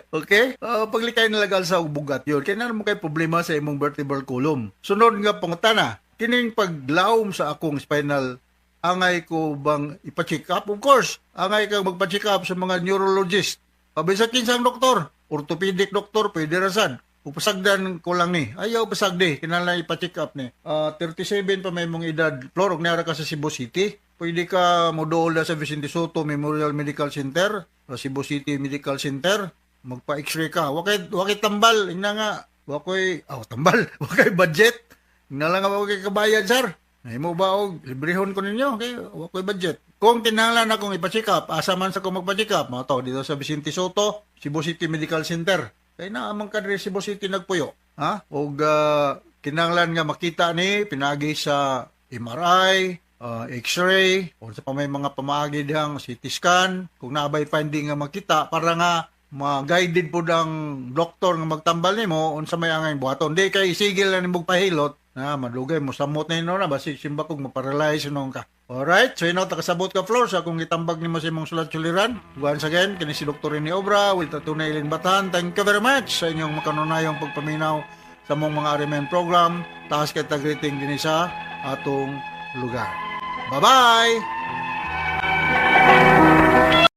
Okay? Paglikay nalagal sa bugat yun. Kaya na mo kay problema sa imong vertebral column. Sunod nga pangutana, kining paglaom sa akong spinal, angay ko bang ipa-check up? Of course, angay kang magpa-check up sa mga neurologist. Pabisa kinsang doktor, orthopedic doktor, pwede rasan. Upasagdan ko lang ni. Ayaw pasagdi, kinala ipa-check up ni. 37 pa may mong edad, Flor, nara ka sa Cebu City. Pwede ka modool sa Vicente Soto Memorial Medical Center, Cebu City Medical Center, magpa-x-ray ka. Wakay tambal, ina nga, tambal, wakay budget. Ina lang nga wakay kabayad, sir. Ay mo ba og librehon ko ninyo, okay? Wakay budget. Kung tinahanglan akong ipa-check up, asa man sa kong magpa-check up, mga to, dito sa Vicente Soto, Cebu City Medical Center. Kaya na amang kadre Cebu City nagpuyo. Ha? Og kinahanglan nga makita ni, pinagi sa MRI, X-ray, o sa may mga pamaagi dihang CT scan, kung naabay finding nga makita, para nga ma-guided po ng doktor nga magtambal nimo unsa may angay buhaton. Di kay isigil na nimog pahilot, na madugay mo samot na ino na, basi simba kong maparalyze nung ka. Alright, so ino, takasabot ka Flor, sa kung itambag nimo sa imong sulat-suliran. Once again, kini si Dr. Rene Obra, with Tatuna Eileen Batan. Thank you very much sa inyong makanunayong pagpaminaw sa mong mga Arimen program. Taas kay tagriting din sa atong lugar. Bye-bye!